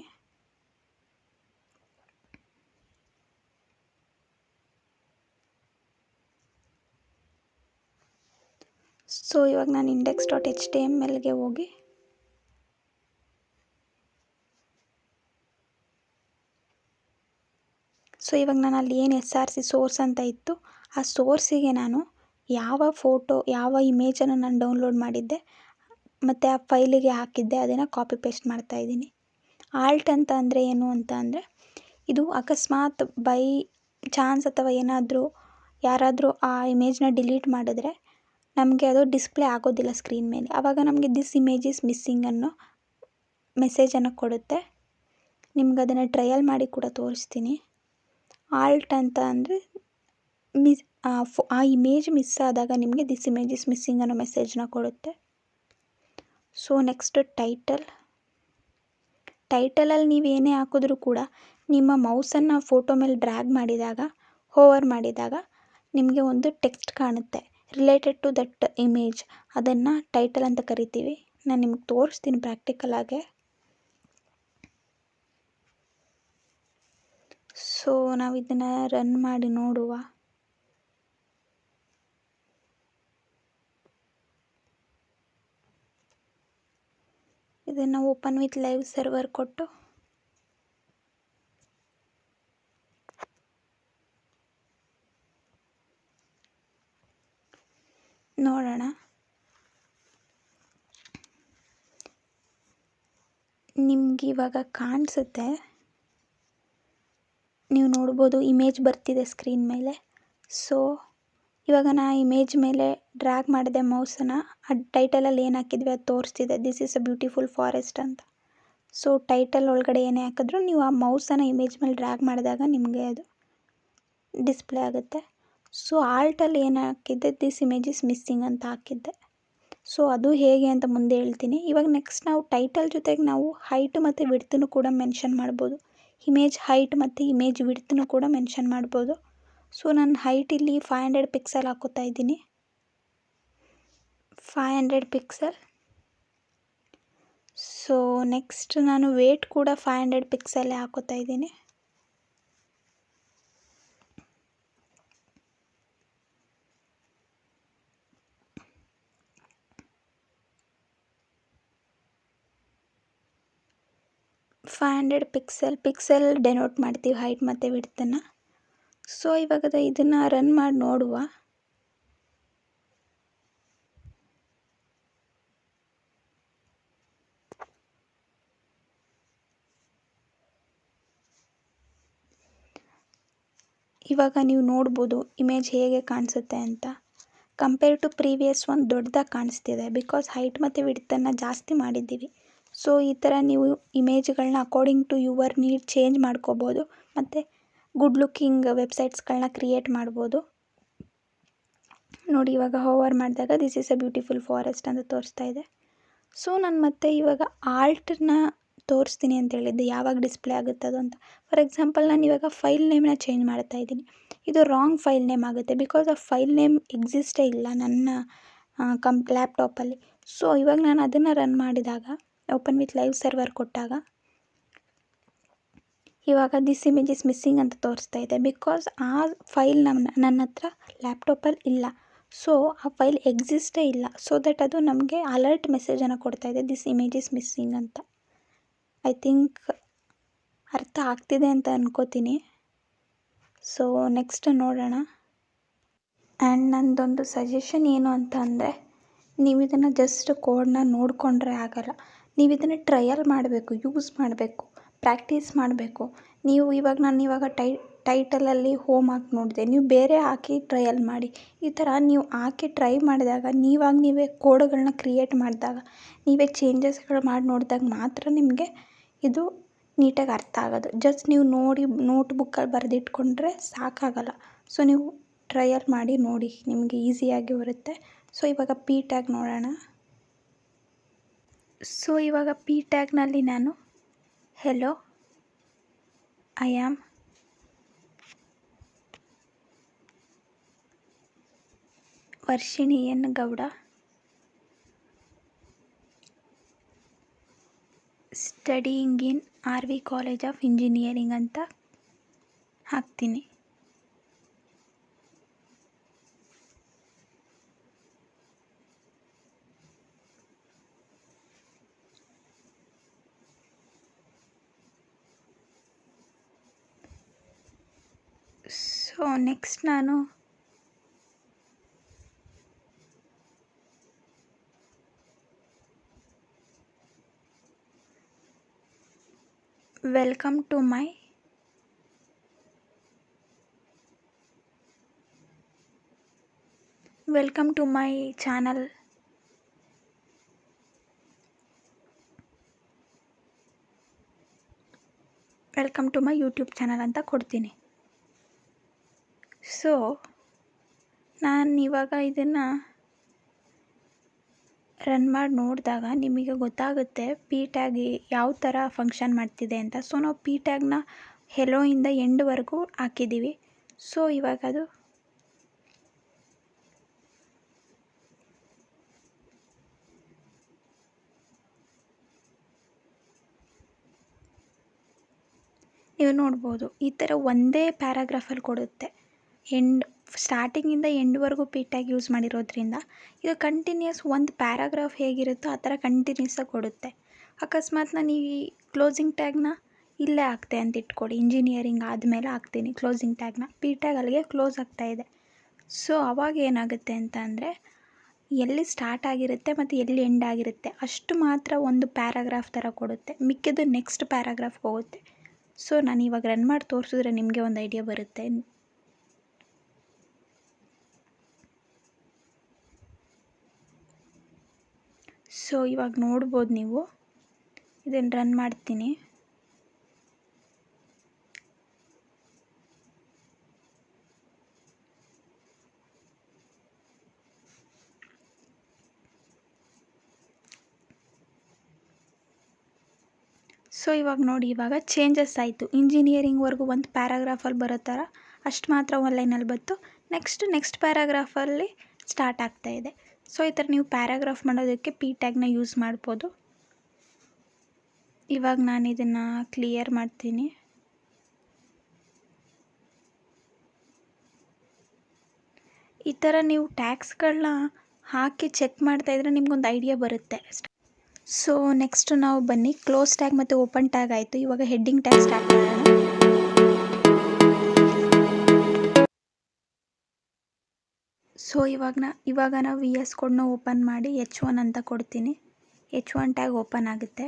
ಸೊ ಇವಾಗ ನಾನು index.htmlಗೆ ಹೋಗಿ ಸೊ ಇವಾಗ ನಾನು ಅಲ್ಲಿ ಏನು SRC ಸೋರ್ಸ್ ಅಂತ ಇತ್ತು ಆ ಸೋರ್ಸಿಗೆ ನಾನು ಯಾವ ಇಮೇಜನ್ನು ನಾನು ಡೌನ್ಲೋಡ್ ಮಾಡಿದ್ದೆ ಮತ್ತು ಆ ಫೈಲಿಗೆ ಹಾಕಿದ್ದೆ ಅದನ್ನು ಕಾಪಿ ಪೇಸ್ಟ್ ಮಾಡ್ತಾಯಿದ್ದೀನಿ. ಆಲ್ಟ್ ಅಂತ ಅಂದರೆ ಏನು ಅಂತ ಅಂದರೆ, ಇದು ಅಕಸ್ಮಾತ್ ಬೈ ಚಾನ್ಸ್ ಅಥವಾ ಯಾರಾದರೂ ಆ ಇಮೇಜ್ನ ಡಿಲೀಟ್ ಮಾಡಿದ್ರೆ ನಮಗೆ ಅದು ಡಿಸ್ಪ್ಲೇ ಆಗೋದಿಲ್ಲ ಸ್ಕ್ರೀನ್ ಮೇಲೆ. ಆವಾಗ ನಮಗೆ ದಿಸ್ ಇಮೇಜ್ ಈಸ್ ಮಿಸ್ಸಿಂಗ್ ಅನ್ನೋ ಮೆಸೇಜನ್ನು ಕೊಡುತ್ತೆ. ನಿಮ್ಗೆ ಅದನ್ನು ಟ್ರಯಲ್ ಮಾಡಿ ಕೂಡ ತೋರಿಸ್ತೀನಿ. ಆಲ್ಟ್ ಅಂತ ಅಂದರೆ ಆ ಇಮೇಜ್ ಮಿಸ್ ಆದಾಗ ನಿಮಗೆ ದಿಸ್ ಇಮೇಜ್ ಈಸ್ ಮಿಸ್ಸಿಂಗ್ ಅನ್ನೋ ಮೆಸೇಜ್ನ ಕೊಡುತ್ತೆ. ಸೊ ನೆಕ್ಸ್ಟ್ ಟೈಟಲಲ್ಲಿ ನೀವು ಏನೇ ಹಾಕಿದ್ರೂ ಕೂಡ ನಿಮ್ಮ ಮೌಸನ್ನು ಫೋಟೋ ಮೇಲೆ ಡ್ರ್ಯಾಗ್ ಮಾಡಿದಾಗ, ಹೋವರ್ ಮಾಡಿದಾಗ ನಿಮಗೆ ಒಂದು ಟೆಕ್ಸ್ಟ್ ಕಾಣುತ್ತೆ ರಿಲೇಟೆಡ್ ಟು ದಟ್ ಇಮೇಜ್. ಅದನ್ನು ಟೈಟಲ್ ಅಂತ ಕರಿತೀವಿ. ನಾನು ನಿಮ್ಗೆ ತೋರಿಸ್ತೀನಿ ಪ್ರಾಕ್ಟಿಕಲಾಗೆ. ಸೊ ನಾವು ಇದನ್ನು ರನ್ ಮಾಡಿ ನೋಡುವ. ಇದನ್ನು ಓಪನ್ ವಿತ್ ಲೈವ್ ಸರ್ವರ್ ಕೊಟ್ಟು ನೋಡೋಣ. ನಿಮ್ಗೆ ಇವಾಗ ಕಾಣಿಸುತ್ತೆ, ನೀವು ನೋಡ್ಬೋದು ಇಮೇಜ್ ಬರ್ತಿದೆ ಸ್ಕ್ರೀನ್ ಮೇಲೆ. ಸೊ ಇವಾಗ ನಾ ಇಮೇಜ್ ಮೇಲೆ ಡ್ರ್ಯಾಗ್ ಮಾಡಿದೆ ಮೌಸನ್ನು. ಆ ಟೈಟಲಲ್ಲಿ ಏನು ಹಾಕಿದ್ವಿ ಅದು ತೋರಿಸ್ತಿದೆ, this is a beautiful forest ಅಂತ. ಸೊ ಟೈಟಲ್ ಒಳಗಡೆ ಏನೇ ಹಾಕಿದ್ರು ನೀವು ಆ ಮೌಸನ್ನು ಇಮೇಜ್ ಮೇಲೆ ಡ್ರ್ಯಾಗ್ ಮಾಡಿದಾಗ ನಿಮಗೆ ಅದು ಡಿಸ್ಪ್ಲೇ ಆಗುತ್ತೆ. ಸೊ ಆಲ್ಟಲ್ಲಿ ಏನು ಹಾಕಿದ್ದೆ, ದಿಸ್ ಇಮೇಜ್ ಇಸ್ ಮಿಸ್ಸಿಂಗ್ ಅಂತ ಹಾಕಿದ್ದೆ. ಸೊ ಅದು ಹೇಗೆ ಅಂತ ಮುಂದೆ ಹೇಳ್ತೀನಿ. ಇವಾಗ ನೆಕ್ಸ್ಟ್ ನಾವು ಟೈಟಲ್ ಜೊತೆಗೆ ನಾವು ಹೈಟ್ ಮತ್ತು ವಿಡ್ತನ್ನು ಕೂಡ ಮೆನ್ಷನ್ ಮಾಡ್ಬೋದು. ಇಮೇಜ್ ಹೈಟ್ ಮತ್ತು ಇಮೇಜ್ ವಿಡ್ತನ್ನು ಕೂಡ ಮೆನ್ಷನ್ ಮಾಡ್ಬೋದು. ಸೊ ನಾನು ಹೈಟ್ ಇಲ್ಲಿ 500 ಪಿಕ್ಸೆಲ್ ಹಾಕೋತಾ ಇದ್ದೀನಿ, 500 ಪಿಕ್ಸೆಲ್. ಸೊ ನೆಕ್ಸ್ಟ್ ನಾನು ವೇಟ್ ಕೂಡ 500 ಪಿಕ್ಸೆಲ್ಲೇ ಹಾಕೋತಾ ಇದ್ದೀನಿ. ಪಿಕ್ಸೆಲ್ ಡೆನೋಟ್ ಮಾಡ್ತೀವಿ ಹೈಟ್ ಮತ್ತು ವಿಡ್ತನ್ನು. ಸೊ ಇವಾಗ ಇದನ್ನು ರನ್ ಮಾಡಿ ನೋಡುವ. ಇವಾಗ ನೀವು ನೋಡ್ಬೋದು ಇಮೇಜ್ ಹೇಗೆ ಕಾಣಿಸುತ್ತೆ ಅಂತ. ಕಂಪೇರ್ ಟು ಪ್ರೀವಿಯಸ್ ಒಂದು ದೊಡ್ಡದಾಗಿ ಕಾಣಿಸ್ತಿದೆ, ಬಿಕಾಸ್ ಹೈಟ್ ಮತ್ತು ವಿಡ್ತನ್ನು ಜಾಸ್ತಿ ಮಾಡಿದ್ದೀವಿ. ಸೊ ಈ ಥರ ನೀವು ಇಮೇಜ್ಗಳನ್ನ according to your need change ಮಾಡ್ಕೋಬೋದು ಮತ್ತು ಗುಡ್ ಲುಕ್ಕಿಂಗ್ ವೆಬ್ಸೈಟ್ಸ್ಗಳನ್ನ ಕ್ರಿಯೇಟ್ ಮಾಡ್ಬೋದು. ನೋಡಿ ಇವಾಗ ಹೋವರ್ ಮಾಡಿದಾಗ this is a beautiful forest ಅಂತ ತೋರಿಸ್ತಾ ಇದೆ. ಸೊ ನಾನು ಮತ್ತೆ ಇವಾಗ ಆಲ್ಟನ್ನ ತೋರಿಸ್ತೀನಿ ಅಂತ ಹೇಳಿದ್ದೆ, ಯಾವಾಗ ಡಿಸ್ಪ್ಲೇ ಆಗುತ್ತೆ ಅದು ಅಂತ. ಫಾರ್ ಎಕ್ಸಾಂಪಲ್ ನಾನು ಇವಾಗ ಫೈಲ್ ನೇಮ್ನ ಚೇಂಜ್ ಮಾಡ್ತಾ ಇದ್ದೀನಿ. ಇದು ರಾಂಗ್ ಫೈಲ್ ನೇಮ್ ಆಗುತ್ತೆ, ಬಿಕಾಸ್ ಆ ಫೈಲ್ ನೇಮ್ ಎಕ್ಸಿಸ್ಟೇ ಇಲ್ಲ ನನ್ನ ಲ್ಯಾಪ್ಟಾಪಲ್ಲಿ. ಸೊ ಇವಾಗ ನಾನು ಅದನ್ನು ರನ್ ಮಾಡಿದಾಗ, ಓಪನ್ ವಿತ್ ಲೈವ್ ಸರ್ವರ್ ಕೊಟ್ಟಾಗ ಇವಾಗ ದಿಸ್ ಇಮೇಜ್ ಇಸ್ ಮಿಸ್ಸಿಂಗ್ ಅಂತ ತೋರಿಸ್ತಾ ಇದೆ, ಬಿಕಾಸ್ ಆ ಫೈಲ್ ನನ್ನ ಹತ್ರ ಲ್ಯಾಪ್ಟಾಪಲ್ಲಿ ಇಲ್ಲ. ಸೊ ಆ ಫೈಲ್ ಎಕ್ಸಿಸ್ಟೇ ಇಲ್ಲ. ಸೊ ದಟ್ ಅದು ನಮಗೆ ಅಲರ್ಟ್ ಮೆಸೇಜನ್ನು ಕೊಡ್ತಾ ಇದೆ, ದಿಸ್ ಇಮೇಜ್ ಇಸ್ ಮಿಸ್ಸಿಂಗ್ ಅಂತ. ಐ ಥಿಂಕ್ ಅರ್ಥ ಆಗ್ತಿದೆ ಅಂತ ಅನ್ಕೋತೀನಿ. ಸೊ ನೆಕ್ಸ್ಟ್ ನೋಡೋಣ. ಆ್ಯಂಡ್ ನನ್ನದೊಂದು ಸಜೆಷನ್ ಏನು ಅಂತ ಅಂದರೆ, ನೀವು ಇದನ್ನು ಜಸ್ಟ್ ಕೋಡ್ನ ನೋಡಿಕೊಂಡ್ರೆ ಆಗಲ್ಲ. ನೀವು ಇದನ್ನು ಟ್ರಯಲ್ ಮಾಡಬೇಕು, ಯೂಸ್ ಮಾಡಬೇಕು, ಪ್ರಾಕ್ಟೀಸ್ ಮಾಡಬೇಕು. ನಾನು ಇವಾಗ ಟೈಟಲಲ್ಲಿ ಹೋಮ್ ಹಾಕಿ ನೋಡಿದೆ, ನೀವು ಬೇರೆ ಹಾಕಿ ಟ್ರಯಲ್ ಮಾಡಿ. ಈ ಥರ ನೀವು ಹಾಕಿ ಟ್ರೈ ಮಾಡಿದಾಗ, ನೀವೇ ಕೋಡ್ಗಳನ್ನ ಕ್ರಿಯೇಟ್ ಮಾಡಿದಾಗ, ನೀವೇ ಚೇಂಜಸ್ಗಳು ಮಾಡಿ ನೋಡಿದಾಗ ಮಾತ್ರ ನಿಮಗೆ ಇದು ನೀಟಾಗಿ ಅರ್ಥ ಆಗೋದು. ಜಸ್ಟ್ ನೀವು ನೋಡಿ ನೋಟ್ಬುಕ್ಕಲ್ಲಿ ಬರೆದಿಟ್ಕೊಂಡ್ರೆ ಸಾಕಾಗಲ್ಲ. ಸೊ ನೀವು ಟ್ರಯಲ್ ಮಾಡಿ ನೋಡಿ, ನಿಮಗೆ ಈಸಿಯಾಗಿ ಬರುತ್ತೆ. ಸೊ ಇವಾಗ ಪಿ ಟ್ಯಾಗ್ ನೋಡೋಣ. ಸೊ ಇವಾಗ ಪಿ ಟ್ಯಾಗ್ನಲ್ಲಿ ನಾನು hello, I am Varshini N Gowda, studying in R V college of engineering ಅಂತ ಹಾಕ್ತೀನಿ. ಸೊ ನೆಕ್ಸ್ಟ್ ನಾನು welcome to my channel. Welcome to my YouTube channel ಅಂತ ಕೊಡ್ತೀನಿ. ಸೊ ನಾನು ಇವಾಗ ಇದನ್ನು ರನ್ ಮಾಡಿ ನೋಡಿದಾಗ ನಿಮಗೆ ಗೊತ್ತಾಗುತ್ತೆ ಪಿ ಟ್ಯಾಗ್ ಯಾವ ಥರ ಫಂಕ್ಷನ್ ಮಾಡ್ತಿದೆ ಅಂತ. ಸೊ ನಾವು ಪಿ ಟ್ಯಾಗ್ನ ಹೆಲೋಯಿಂದ ಎಂಡ್ವರೆಗೂ ಹಾಕಿದ್ದೀವಿ. ಸೊ ಇವಾಗ ಅದು ನೀವು ನೋಡ್ಬೋದು, ಈ ಥರ ಒಂದೇ ಪ್ಯಾರಾಗ್ರಾಫಲ್ಲಿ ಕೊಡುತ್ತೆ. ಸ್ಟಾರ್ಟಿಂಗಿಂದ ಎಂಡ್ವರೆಗೂ ಪಿ ಟ್ಯಾಗ್ ಯೂಸ್ ಮಾಡಿರೋದ್ರಿಂದ ಇದು ಕಂಟಿನ್ಯೂಸ್ ಒಂದು ಪ್ಯಾರಾಗ್ರಾಫ್ ಹೇಗಿರುತ್ತೋ ಆ ಥರ ಕಂಟಿನ್ಯೂಸಾಗಿ ಕೊಡುತ್ತೆ. ಅಕಸ್ಮಾತ್ ನಾನು ಈ ಕ್ಲೋಸಿಂಗ್ ಟ್ಯಾಗ್ನ ಇಲ್ಲೇ ಹಾಕ್ತೆ ಅಂತ ಇಟ್ಕೊಳ್ಳಿ, ಇಂಜಿನಿಯರಿಂಗ್ ಆದಮೇಲೆ ಹಾಕ್ತೀನಿ ಕ್ಲೋಸಿಂಗ್ ಟ್ಯಾಗ್ನ, ಪಿ ಟ್ಯಾಗ್ ಅಲ್ಲಿಗೆ ಕ್ಲೋಸ್ ಆಗ್ತಾಯಿದೆ. ಸೊ ಅವಾಗ ಏನಾಗುತ್ತೆ ಅಂತ ಅಂದರೆ, ಎಲ್ಲಿ ಸ್ಟಾರ್ಟ್ ಆಗಿರುತ್ತೆ ಮತ್ತು ಎಲ್ಲಿ ಎಂಡ್ ಆಗಿರುತ್ತೆ ಅಷ್ಟು ಮಾತ್ರ ಒಂದು ಪ್ಯಾರಾಗ್ರಾಫ್ ಥರ ಕೊಡುತ್ತೆ, ಮಿಕ್ಕಿದ್ದು ನೆಕ್ಸ್ಟ್ ಪ್ಯಾರಾಗ್ರಾಫ್ಗೆ ಹೋಗುತ್ತೆ. ಸೊ ನಾನು ಇವಾಗ ರನ್ ಮಾಡಿ ತೋರಿಸಿದ್ರೆ ನಿಮಗೆ ಒಂದು ಐಡಿಯಾ ಬರುತ್ತೆ. ಸೊ ಇವಾಗ ನೋಡ್ಬೋದು ನೀವು, ಇದನ್ನು ರನ್ ಮಾಡ್ತೀನಿ. ಸೊ ಇವಾಗ ನೋಡಿ, ಇವಾಗ ಚೇಂಜಸ್ ಆಯಿತು. ಇಂಜಿನಿಯರಿಂಗ್ವರೆಗೂ ಒಂದು ಪ್ಯಾರಾಗ್ರಾಫಲ್ಲಿ ಬರೋ ಥರ ಅಷ್ಟು ಮಾತ್ರ ಲೈನಲ್ಲಿ ಬಂತು. ನೆಕ್ಸ್ಟ್ ಪ್ಯಾರಾಗ್ರಾಫಲ್ಲಿ ಸ್ಟಾರ್ಟ್ ಆಗ್ತಾಯಿದೆ. ಸೊ ಈ ಥರ ನೀವು ಪ್ಯಾರಾಗ್ರಾಫ್ ಮಾಡೋದಕ್ಕೆ ಪಿ ಟ್ಯಾಗ್ನ ಯೂಸ್ ಮಾಡ್ಬೋದು. ಇವಾಗ ನಾನು ಇದನ್ನು ಕ್ಲಿಯರ್ ಮಾಡ್ತೀನಿ. ಈ ಥರ ನೀವು ಟ್ಯಾಗ್ಸ್ಗಳನ್ನ ಹಾಕಿ ಚೆಕ್ ಮಾಡ್ತಾಯಿದ್ರೆ ನಿಮ್ಗೊಂದು ಐಡಿಯಾ ಬರುತ್ತೆ. ಸೊ ನೆಕ್ಸ್ಟ್ ನಾವು ಬನ್ನಿ, ಕ್ಲೋಸ್ ಟ್ಯಾಗ್ ಮತ್ತು ಓಪನ್ ಟ್ಯಾಗ್ ಆಯಿತು. ಇವಾಗ ಹೆಡ್ಡಿಂಗ್ ಟ್ಯಾಗ್ ಸ್ಟಾರ್ಟ್ ಮಾಡೋಣ. ಸೊ ಇವಾಗ ನಾವು ವಿ ಎಸ್ ಕೋಡ್ನ ಓಪನ್ ಮಾಡಿ H1 ಅಂತ ಕೊಡ್ತೀನಿ. H1 ಟ್ಯಾಗ್ ಓಪನ್ ಆಗುತ್ತೆ.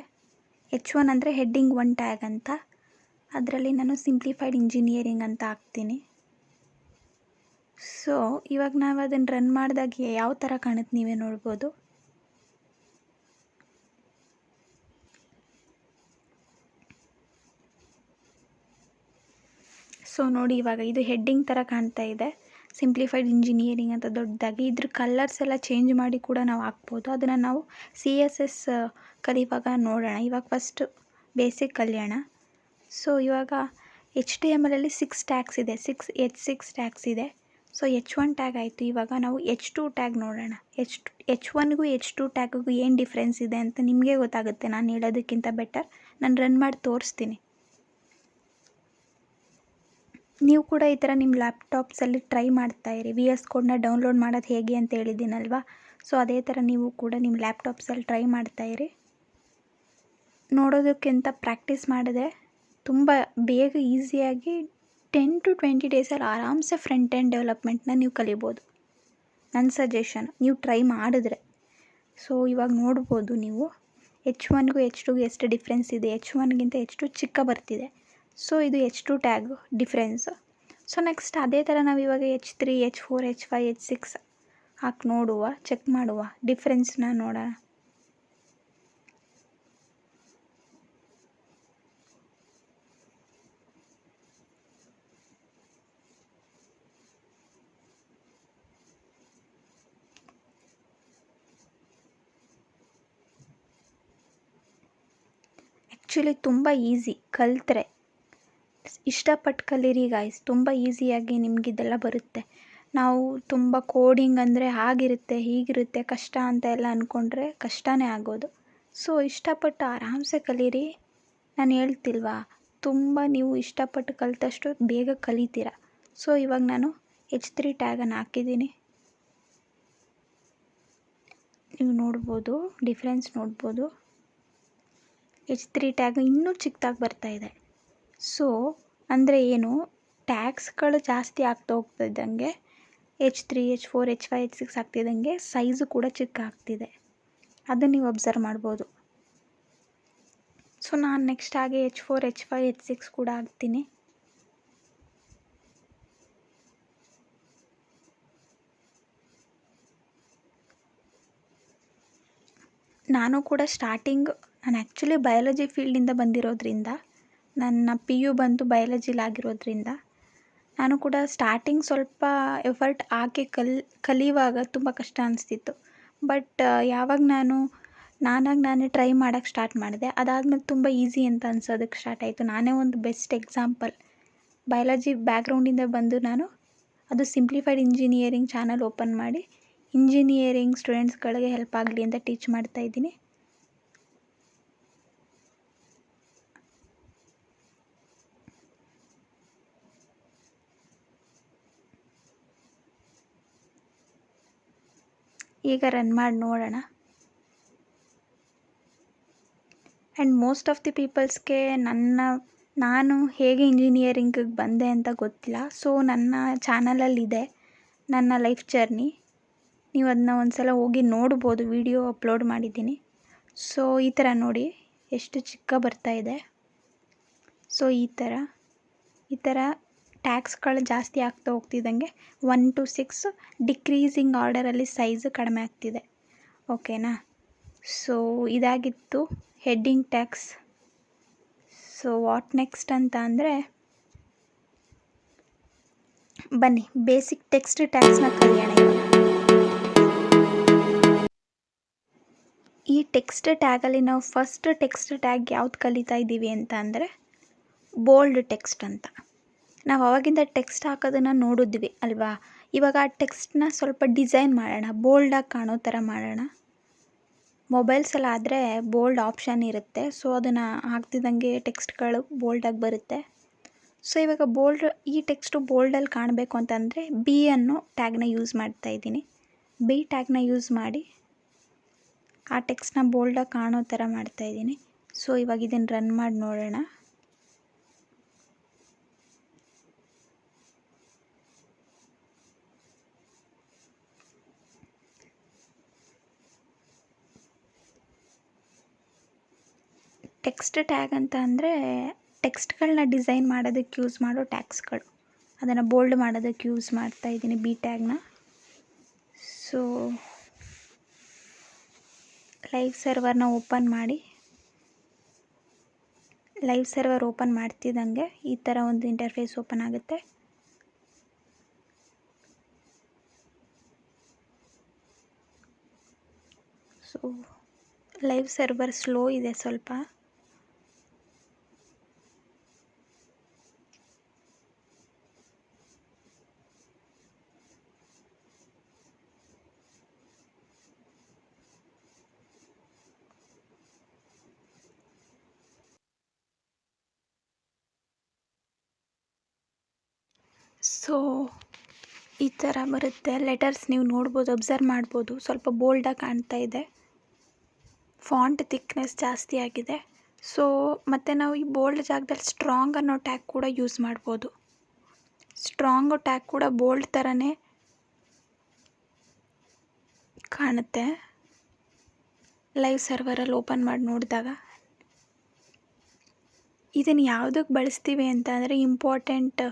H1 ಅಂದರೆ ಹೆಡ್ಡಿಂಗ್ 1 ಟ್ಯಾಗ್ ಅಂತ, ಅದರಲ್ಲಿ ನಾನು ಸಿಂಪ್ಲಿಫೈಡ್ ಇಂಜಿನಿಯರಿಂಗ್ ಅಂತ ಹಾಕ್ತೀನಿ. ಸೊ ಇವಾಗ ನಾವು ಅದನ್ನು ರನ್ ಮಾಡಿದಾಗ ಯಾವ ಥರ ಕಾಣುತ್ತೆ ನೀವೇ ನೋಡ್ಬೋದು. ಸೊ ನೋಡಿ, ಇವಾಗ ಇದು ಹೆಡ್ಡಿಂಗ್ ಥರ ಕಾಣ್ತಾ ಇದೆ. ಸಿಂಪ್ಲಿಫೈಡ್ ಇಂಜಿನಿಯರಿಂಗ್ ಅಂತ ದೊಡ್ಡದಾಗಿ. ಇದ್ರ ಕಲರ್ಸ್ ಎಲ್ಲ ಚೇಂಜ್ ಮಾಡಿ ಕೂಡ ನಾವು ಹಾಕ್ಬೋದು. ಅದನ್ನು ನಾವು CSS ಕಲಿಯುವಾಗ ನೋಡೋಣ. ಇವಾಗ ಫಸ್ಟ್ ಬೇಸಿಕ್ ಕಲಿಯೋಣ. ಸೊ ಇವಾಗ HTML ಅಲ್ಲಿ 6 ಟ್ಯಾಗ್ಸ್ ಇದೆ. H6 ಟ್ಯಾಗ್ಸ್ ಇದೆ. ಸೊ H1 ಟ್ಯಾಗ್ ಆಯಿತು. ಇವಾಗ ನಾವು H2 ಟ್ಯಾಗ್ ನೋಡೋಣ. H1ಗೂ H2 ಟ್ಯಾಗಿಗೂ ಏನು ಡಿಫ್ರೆನ್ಸ್ ಇದೆ ಅಂತ ನಿಮಗೆ ಗೊತ್ತಾಗುತ್ತೆ ನಾನು ಹೇಳೋದಕ್ಕಿಂತ ಬೆಟರ್. ನಾನು ರನ್ ಮಾಡಿ ತೋರಿಸ್ತೀನಿ. ನೀವು ಕೂಡ ಈ ಥರ ನಿಮ್ಮ ಲ್ಯಾಪ್ಟಾಪ್ಸಲ್ಲಿ ಟ್ರೈ ಮಾಡ್ತಾಯಿರಿ. VS ಕೋಡ್ನ ಡೌನ್ಲೋಡ್ ಮಾಡೋದು ಹೇಗೆ ಅಂತ ಹೇಳಿದ್ದೀನಲ್ವಾ. ಸೊ ಅದೇ ಥರ ನೀವು ಕೂಡ ನಿಮ್ಮ ಲ್ಯಾಪ್ಟಾಪ್ಸಲ್ಲಿ ಟ್ರೈ ಮಾಡ್ತಾಯಿರಿ. ನೋಡೋದಕ್ಕಿಂತ ಪ್ರಾಕ್ಟೀಸ್ ಮಾಡಿದ್ರೆ ತುಂಬ ಬೇಗ ಈಸಿಯಾಗಿ 10 to 20 ಡೇಸಲ್ಲಿ ಆರಾಮ್ಸೆ ಫ್ರಂಟ್ ಎಂಡ್ ಡೆವಲಪ್ಮೆಂಟ್ನ ನೀವು ಕಲಿಬೋದು. ನನ್ನ ಸಜೆಷನ್ ನೀವು ಟ್ರೈ ಮಾಡಿದ್ರೆ. ಸೊ ಇವಾಗ ನೋಡ್ಬೋದು ನೀವು H1ಗೂ H2ಗೂ ಎಷ್ಟು ಡಿಫ್ರೆನ್ಸ್ ಇದೆ. H1ಗಿಂತ H2 ಚಿಕ್ಕ ಬರ್ತಿದೆ. ಸೊ ಇದು H2 tag difference. So next ಅದೇ ಥರ ನಾವು ಇವಾಗ H3, H4, H5, H6 ಹಾಕಿ ನೋಡುವ, ಚೆಕ್ ಮಾಡುವ, ಡಿಫ್ರೆನ್ಸ್ನ ನೋಡೋಣ. ಆ್ಯಕ್ಚುಲಿ ತುಂಬ ಈಸಿ ಕಲಿತ್ರೆ. ಇಷ್ಟಪಟ್ಟು ಕಲೀರಿ ಗಾಯ್ಸ್. ತುಂಬ ಈಸಿಯಾಗಿ ನಿಮಗಿದೆಲ್ಲ ಬರುತ್ತೆ. ನಾವು ತುಂಬ ಕೋಡಿಂಗ್ ಅಂದರೆ ಹಾಗಿರುತ್ತೆ ಹೀಗಿರುತ್ತೆ ಕಷ್ಟ ಅಂತ ಎಲ್ಲ ಅಂದ್ಕೊಂಡ್ರೆ ಕಷ್ಟನೇ ಆಗೋದು. ಸೊ ಇಷ್ಟಪಟ್ಟು ಆರಾಮ್ಸೆ ಕಲೀರಿ. ನಾನು ಹೇಳ್ತಿಲ್ವಾ, ತುಂಬ ನೀವು ಇಷ್ಟಪಟ್ಟು ಕಲಿತಷ್ಟು ಬೇಗ ಕಲಿತೀರ. ಸೊ ಇವಾಗ ನಾನು H3 ಟ್ಯಾಗನ್ನು ಹಾಕಿದ್ದೀನಿ. ನೀವು ನೋಡ್ಬೋದು, ಡಿಫ್ರೆನ್ಸ್ ನೋಡ್ಬೋದು. H3 ಟ್ಯಾಗ್ ಇನ್ನೂ ಚಿಕ್ಕದಾಗಿ ಬರ್ತಾಯಿದೆ. ಸೊ ಅಂದರೆ ಏನು, ಟ್ಯಾಗ್ಸ್ಗಳು ಜಾಸ್ತಿ ಆಗ್ತಾ ಹೋಗ್ತಿದ್ದಂಗೆ H3, H4, H5, H6 ಆಗ್ತಿದ್ದಂಗೆ size ಕೂಡ ಚಿಕ್ಕ ಆಗ್ತಿದೆ. ಅದನ್ನು ನೀವು ಅಬ್ಸರ್ವ್ ಮಾಡ್ಬೋದು. ಸೊ ನಾನು ನೆಕ್ಸ್ಟ್ ಹಾಗೆ H4, H5, H6 ಕೂಡ ಹಾಕ್ತೀನಿ. ನಾನು ಕೂಡ ಸ್ಟಾರ್ಟಿಂಗ್ ನಾನು ಆ್ಯಕ್ಚುಲಿ ಬಯಾಲಜಿ ಫೀಲ್ಡಿಂದ ಬಂದಿರೋದ್ರಿಂದ, ನನ್ನ PU ಬಂದು ಬಯಾಲಜಿಲಾಗಿರೋದ್ರಿಂದ ನಾನು ಕೂಡ ಸ್ಟಾರ್ಟಿಂಗ್ ಸ್ವಲ್ಪ ಎಫರ್ಟ್ ಹಾಕಿ ಕಲಿಯುವಾಗ ತುಂಬ ಕಷ್ಟ ಅನಿಸ್ತಿತ್ತು. ಬಟ್ ಯಾವಾಗ ನಾನೇ ಟ್ರೈ ಮಾಡೋಕ್ಕೆ ಸ್ಟಾರ್ಟ್ ಮಾಡಿದೆ, ಅದಾದಮೇಲೆ ತುಂಬ ಈಸಿ ಅಂತ ಅನ್ಸೋದಕ್ಕೆ ಸ್ಟಾರ್ಟ್ ಆಯಿತು. ನಾನೇ ಒಂದು ಬೆಸ್ಟ್ ಎಕ್ಸಾಂಪಲ್. ಬಯಾಲಜಿ ಬ್ಯಾಕ್ಗ್ರೌಂಡಿಂದ ಬಂದು ನಾನು ಅದು ಸಿಂಪ್ಲಿಫೈಡ್ ಇಂಜಿನಿಯರಿಂಗ್ ಚಾನಲ್ ಓಪನ್ ಮಾಡಿ ಇಂಜಿನಿಯರಿಂಗ್ ಸ್ಟೂಡೆಂಟ್ಸ್ಗಳಿಗೆ ಹೆಲ್ಪ್ ಆಗಲಿ ಅಂತ ಟೀಚ್ ಮಾಡ್ತಾಯಿದ್ದೀನಿ. ಈಗ ರನ್ ಮಾಡಿ ನೋಡೋಣ. ಆ್ಯಂಡ್ ಮೋಸ್ಟ್ ಆಫ್ ದಿ ಪೀಪಲ್ಸ್ಗೆ ನಾನು ಹೇಗೆ ಇಂಜಿನಿಯರಿಂಗಿಗೆ ಬಂದೆ ಅಂತ ಗೊತ್ತಿಲ್ಲ. ಸೊ ನನ್ನ ಚಾನಲಲ್ಲಿದೆ ನನ್ನ ಲೈಫ್ ಜರ್ನಿ. ನೀವು ಅದನ್ನ ಒಂದು ಸಲ ಹೋಗಿ ನೋಡ್ಬೋದು, ವಿಡಿಯೋ ಅಪ್ಲೋಡ್ ಮಾಡಿದ್ದೀನಿ. ಸೊ ಈ ಥರ ನೋಡಿ ಎಷ್ಟು ಚಿಕ್ಕ ಬರ್ತಾಯಿದೆ. ಸೊ ಈ ಥರ ಟ್ಯಾಗ್ಸ್ಗಳು ಜಾಸ್ತಿ ಆಗ್ತಾ ಹೋಗ್ತಿದ್ದಂಗೆ 1 to 6 ಡಿಕ್ರೀಸಿಂಗ್ ಆರ್ಡರಲ್ಲಿ ಸೈಜ್ ಕಡಿಮೆ ಆಗ್ತಿದೆ. ಓಕೆನಾ. ಸೊ ಇದಾಗಿತ್ತು heading tags. So what next ಅಂತ ಅಂದರೆ, ಬನ್ನಿ ಬೇಸಿಕ್ ಟೆಕ್ಸ್ಟ್ ಟ್ಯಾಗ್ಸ್ನ ಕಲಿಯೋಣ ಇವಾಗ. ಈ ಟೆಕ್ಸ್ಟ್ ಟ್ಯಾಗಲ್ಲಿ ನಾವು ಫಸ್ಟ್ ಟೆಕ್ಸ್ಟ್ ಟ್ಯಾಗ್ ಯಾವ್ದು ಕಲಿತಾ ಇದ್ದೀವಿ ಅಂತ ಅಂದರೆ ಬೋಲ್ಡ್ ಟೆಕ್ಸ್ಟ್ ಅಂತ. ನಾವು ಅವಾಗಿಂದ ಟೆಕ್ಸ್ಟ್ ಹಾಕೋದನ್ನು ನೋಡಿದ್ವಿ ಅಲ್ವಾ. ಇವಾಗ ಆ ಟೆಕ್ಸ್ಟ್ನ ಸ್ವಲ್ಪ ಡಿಸೈನ್ ಮಾಡೋಣ, ಬೋಲ್ಡಾಗಿ ಕಾಣೋ ಥರ ಮಾಡೋಣ. ಮೊಬೈಲ್ಸೆಲ್ಲ ಆದರೆ ಬೋಲ್ಡ್ ಆಪ್ಷನ್ ಇರುತ್ತೆ. ಸೊ ಅದನ್ನು ಹಾಕ್ತಿದ್ದಂಗೆ ಟೆಕ್ಸ್ಟ್ಗಳು ಬೋಲ್ಡಾಗಿ ಬರುತ್ತೆ. ಸೊ ಇವಾಗ ಈ ಟೆಕ್ಸ್ಟು ಬೋಲ್ಡಲ್ಲಿ ಕಾಣಬೇಕು ಅಂತಂದರೆ B ಅನ್ನೋ ಟ್ಯಾಗ್ನ ಯೂಸ್ ಮಾಡ್ತಾಯಿದ್ದೀನಿ. B ಟ್ಯಾಗ್ನ ಯೂಸ್ ಮಾಡಿ ಆ ಟೆಕ್ಸ್ಟ್ನ ಬೋಲ್ಡಾಗಿ ಕಾಣೋ ಥರ ಮಾಡ್ತಾಯಿದ್ದೀನಿ. ಸೊ ಇವಾಗ ಇದನ್ನು ರನ್ ಮಾಡಿ ನೋಡೋಣ. ಟೆಕ್ಸ್ಟ್ ಟ್ಯಾಗ್ ಅಂತ ಅಂದರೆ ಟೆಕ್ಸ್ಟ್ಗಳನ್ನ ಡಿಸೈನ್ ಮಾಡೋದಕ್ಕೆ ಯೂಸ್ ಮಾಡೋ ಟ್ಯಾಗ್ಸ್ಗಳು. ಅದನ್ನು ಬೋಲ್ಡ್ ಮಾಡೋದಕ್ಕೆ ಯೂಸ್ ಮಾಡ್ತಾಯಿದ್ದೀನಿ B ಟ್ಯಾಗ್ನ. ಸೊ ಲೈವ್ ಸರ್ವರ್ನ ಓಪನ್ ಮಾಡ್ತಿದ್ದಂಗೆ ಈ ಥರ ಒಂದು ಇಂಟರ್ಫೇಸ್ ಓಪನ್ ಆಗುತ್ತೆ. ಸೊ ಲೈವ್ ಸರ್ವರ್ ಸ್ಲೋ ಇದೆ ಸ್ವಲ್ಪ. ಸೊ ಈ ಥರ ಬರುತ್ತೆ ಲೆಟರ್ಸ್, ನೀವು ನೋಡ್ಬೋದು, ಅಬ್ಸರ್ವ್ ಮಾಡ್ಬೋದು, ಸ್ವಲ್ಪ ಬೋಲ್ಡಾಗಿ ಕಾಣ್ತಾ ಇದೆ. ಫಾಂಟ್ ಥಿಕ್ನೆಸ್ ಜಾಸ್ತಿ ಆಗಿದೆ. ಸೊ ಮತ್ತು ನಾವು ಈ ಬೋಲ್ಡ್ ಜಾಗದಲ್ಲಿ ಸ್ಟ್ರಾಂಗ್ ಅನ್ನೋ ಟ್ಯಾಗ್ ಕೂಡ ಯೂಸ್ ಮಾಡ್ಬೋದು. ಸ್ಟ್ರಾಂಗ್ ಟ್ಯಾಗ್ ಕೂಡ ಬೋಲ್ಡ್ ಥರನೇ ಕಾಣುತ್ತೆ ಲೈವ್ ಸರ್ವರಲ್ಲಿ ಓಪನ್ ಮಾಡಿ ನೋಡಿದಾಗ. ಇದನ್ನು ಯಾವುದಕ್ಕೆ ಬಳಸ್ತೀವಿ ಅಂತ ಅಂದರೆ ಇಂಪಾರ್ಟೆಂಟ್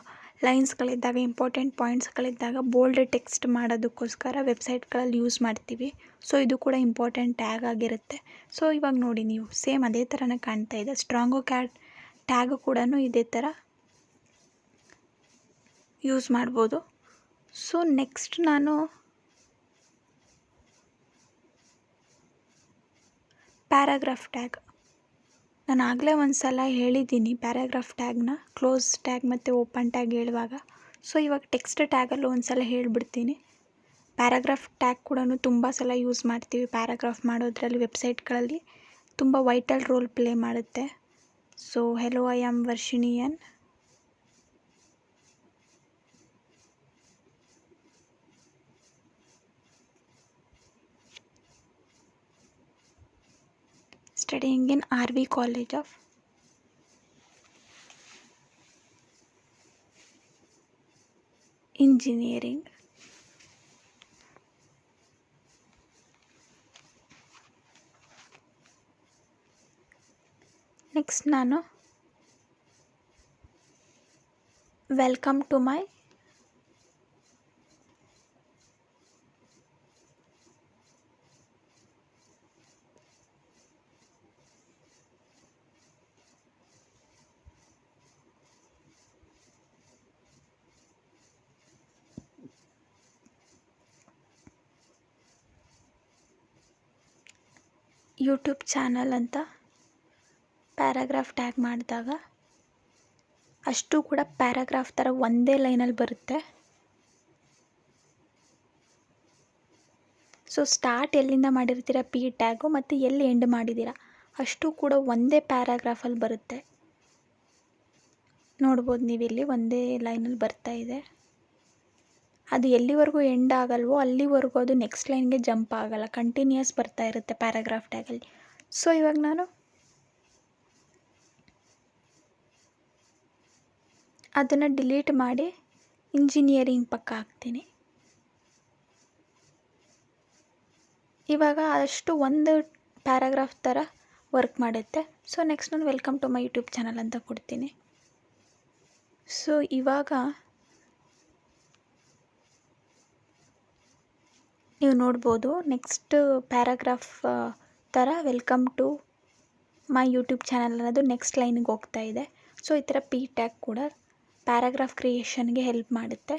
ಲೈನ್ಸ್ಗಳಿದ್ದಾಗ, ಇಂಪಾರ್ಟೆಂಟ್ ಪಾಯಿಂಟ್ಸ್ಗಳಿದ್ದಾಗ ಬೋಲ್ಡ್ ಟೆಕ್ಸ್ಟ್ ಮಾಡೋದಕ್ಕೋಸ್ಕರ ವೆಬ್ಸೈಟ್ಗಳಲ್ಲಿ ಯೂಸ್ ಮಾಡ್ತೀವಿ. ಸೊ ಇದು ಕೂಡ ಇಂಪಾರ್ಟೆಂಟ್ ಟ್ಯಾಗ್ ಆಗಿರುತ್ತೆ. ಸೊ ಇವಾಗ ನೋಡಿ, ನೀವು ಸೇಮ್ ಅದೇ ಥರನೇ ಕಾಣ್ತಾ ಇದೆ. ಸ್ಟ್ರಾಂಗು ಟ್ಯಾಗು ಕೂಡ ಇದೇ ಥರ ಯೂಸ್ ಮಾಡ್ಬೋದು. ಸೊ ನೆಕ್ಸ್ಟ್ ನಾನು ಪ್ಯಾರಾಗ್ರಾಫ್ ಟ್ಯಾಗ್, ನಾನು ಆಗಲೇ ಒಂದು ಸಲ ಹೇಳಿದ್ದೀನಿ ಪ್ಯಾರಾಗ್ರಾಫ್ ಟ್ಯಾಗ್ನ, ಕ್ಲೋಸ್ ಟ್ಯಾಗ್ ಮತ್ತು ಓಪನ್ ಟ್ಯಾಗ್ ಹೇಳುವಾಗ. ಸೊ ಇವಾಗ ಟೆಕ್ಸ್ಟ್ ಟ್ಯಾಗಲ್ಲೂ ಒಂದು ಸಲ ಹೇಳಿಬಿಡ್ತೀನಿ. ಪ್ಯಾರಾಗ್ರಾಫ್ ಟ್ಯಾಗ್ ಕೂಡ ತುಂಬ ಸಲ ಯೂಸ್ ಮಾಡ್ತೀವಿ. ಪ್ಯಾರಾಗ್ರಾಫ್ ಮಾಡೋದ್ರಲ್ಲಿ ವೆಬ್ಸೈಟ್ಗಳಲ್ಲಿ ತುಂಬ ವೈಟಲ್ ರೋಲ್ ಪ್ಲೇ ಮಾಡುತ್ತೆ. ಸೊ ಹೆಲೋ, ಐ ಆಮ್ ವರ್ಷಿಣಿಯನ್. Studying in RV College of Engineering. Next ನಾನು welcome to my YouTube channel ಅಂತ ಪ್ಯಾರಾಗ್ರಾಫ್ ಟ್ಯಾಗ್ ಮಾಡಿದಾಗ ಅಷ್ಟು ಕೂಡ ಪ್ಯಾರಾಗ್ರಾಫ್ ಥರ ಒಂದೇ ಲೈನಲ್ಲಿ ಬರುತ್ತೆ. ಸೊ ಸ್ಟಾರ್ಟ್ ಎಲ್ಲಿಂದ ಮಾಡಿರ್ತೀರ ಪಿ ಟ್ಯಾಗು ಮತ್ತು ಎಲ್ಲಿ ಎಂಡ್ ಮಾಡಿದ್ದೀರಾ ಅಷ್ಟು ಕೂಡ ಒಂದೇ ಪ್ಯಾರಾಗ್ರಾಫಲ್ಲಿ ಬರುತ್ತೆ. ನೋಡ್ಬೋದು ನೀವಿಲ್ಲಿ ಒಂದೇ ಲೈನಲ್ಲಿ ಬರ್ತಾ ಇದೆ. ಅದು ಎಲ್ಲಿವರೆಗೂ ಎಂಡ್ ಆಗಲ್ವೋ ಅಲ್ಲಿವರೆಗೂ ಅದು ನೆಕ್ಸ್ಟ್ ಲೈನ್ಗೆ ಜಂಪ್ ಆಗಲ್ಲ, ಕಂಟಿನ್ಯೂಯಸ್ ಬರ್ತಾ ಇರುತ್ತೆ ಪ್ಯಾರಾಗ್ರಾಫ್ ಟ್ಯಾಗಲ್ಲಿ. ಸೊ ಇವಾಗ ನಾನು ಅದನ್ನು ಡಿಲೀಟ್ ಮಾಡಿ ಇಂಜಿನಿಯರಿಂಗ್ ಪಕ್ಕ ಹಾಕ್ತೀನಿ. ಇವಾಗ ಅಷ್ಟು ಒಂದು ಪ್ಯಾರಾಗ್ರಾಫ್ ಥರ ವರ್ಕ್ ಮಾಡುತ್ತೆ. ಸೊ ನೆಕ್ಸ್ಟ್ ನಾನು welcome to my YouTube channel ಅಂತ ಕೊಡ್ತೀನಿ. ಸೊ ಇವಾಗ ನೀವು ನೋಡ್ಬೋದು ನೆಕ್ಸ್ಟ್ ಪ್ಯಾರಾಗ್ರಾಫ್ ಥರ welcome to my YouTube channel ಅನ್ನೋದು ನೆಕ್ಸ್ಟ್ ಲೈನಿಗೆ ಹೋಗ್ತಾ ಇದೆ. ಸೊ ಈ ಥರ ಪಿ ಟ್ಯಾಗ್ ಕೂಡ ಪ್ಯಾರಾಗ್ರಾಫ್ ಕ್ರಿಯೇಷನ್ಗೆ ಹೆಲ್ಪ್ ಮಾಡುತ್ತೆ.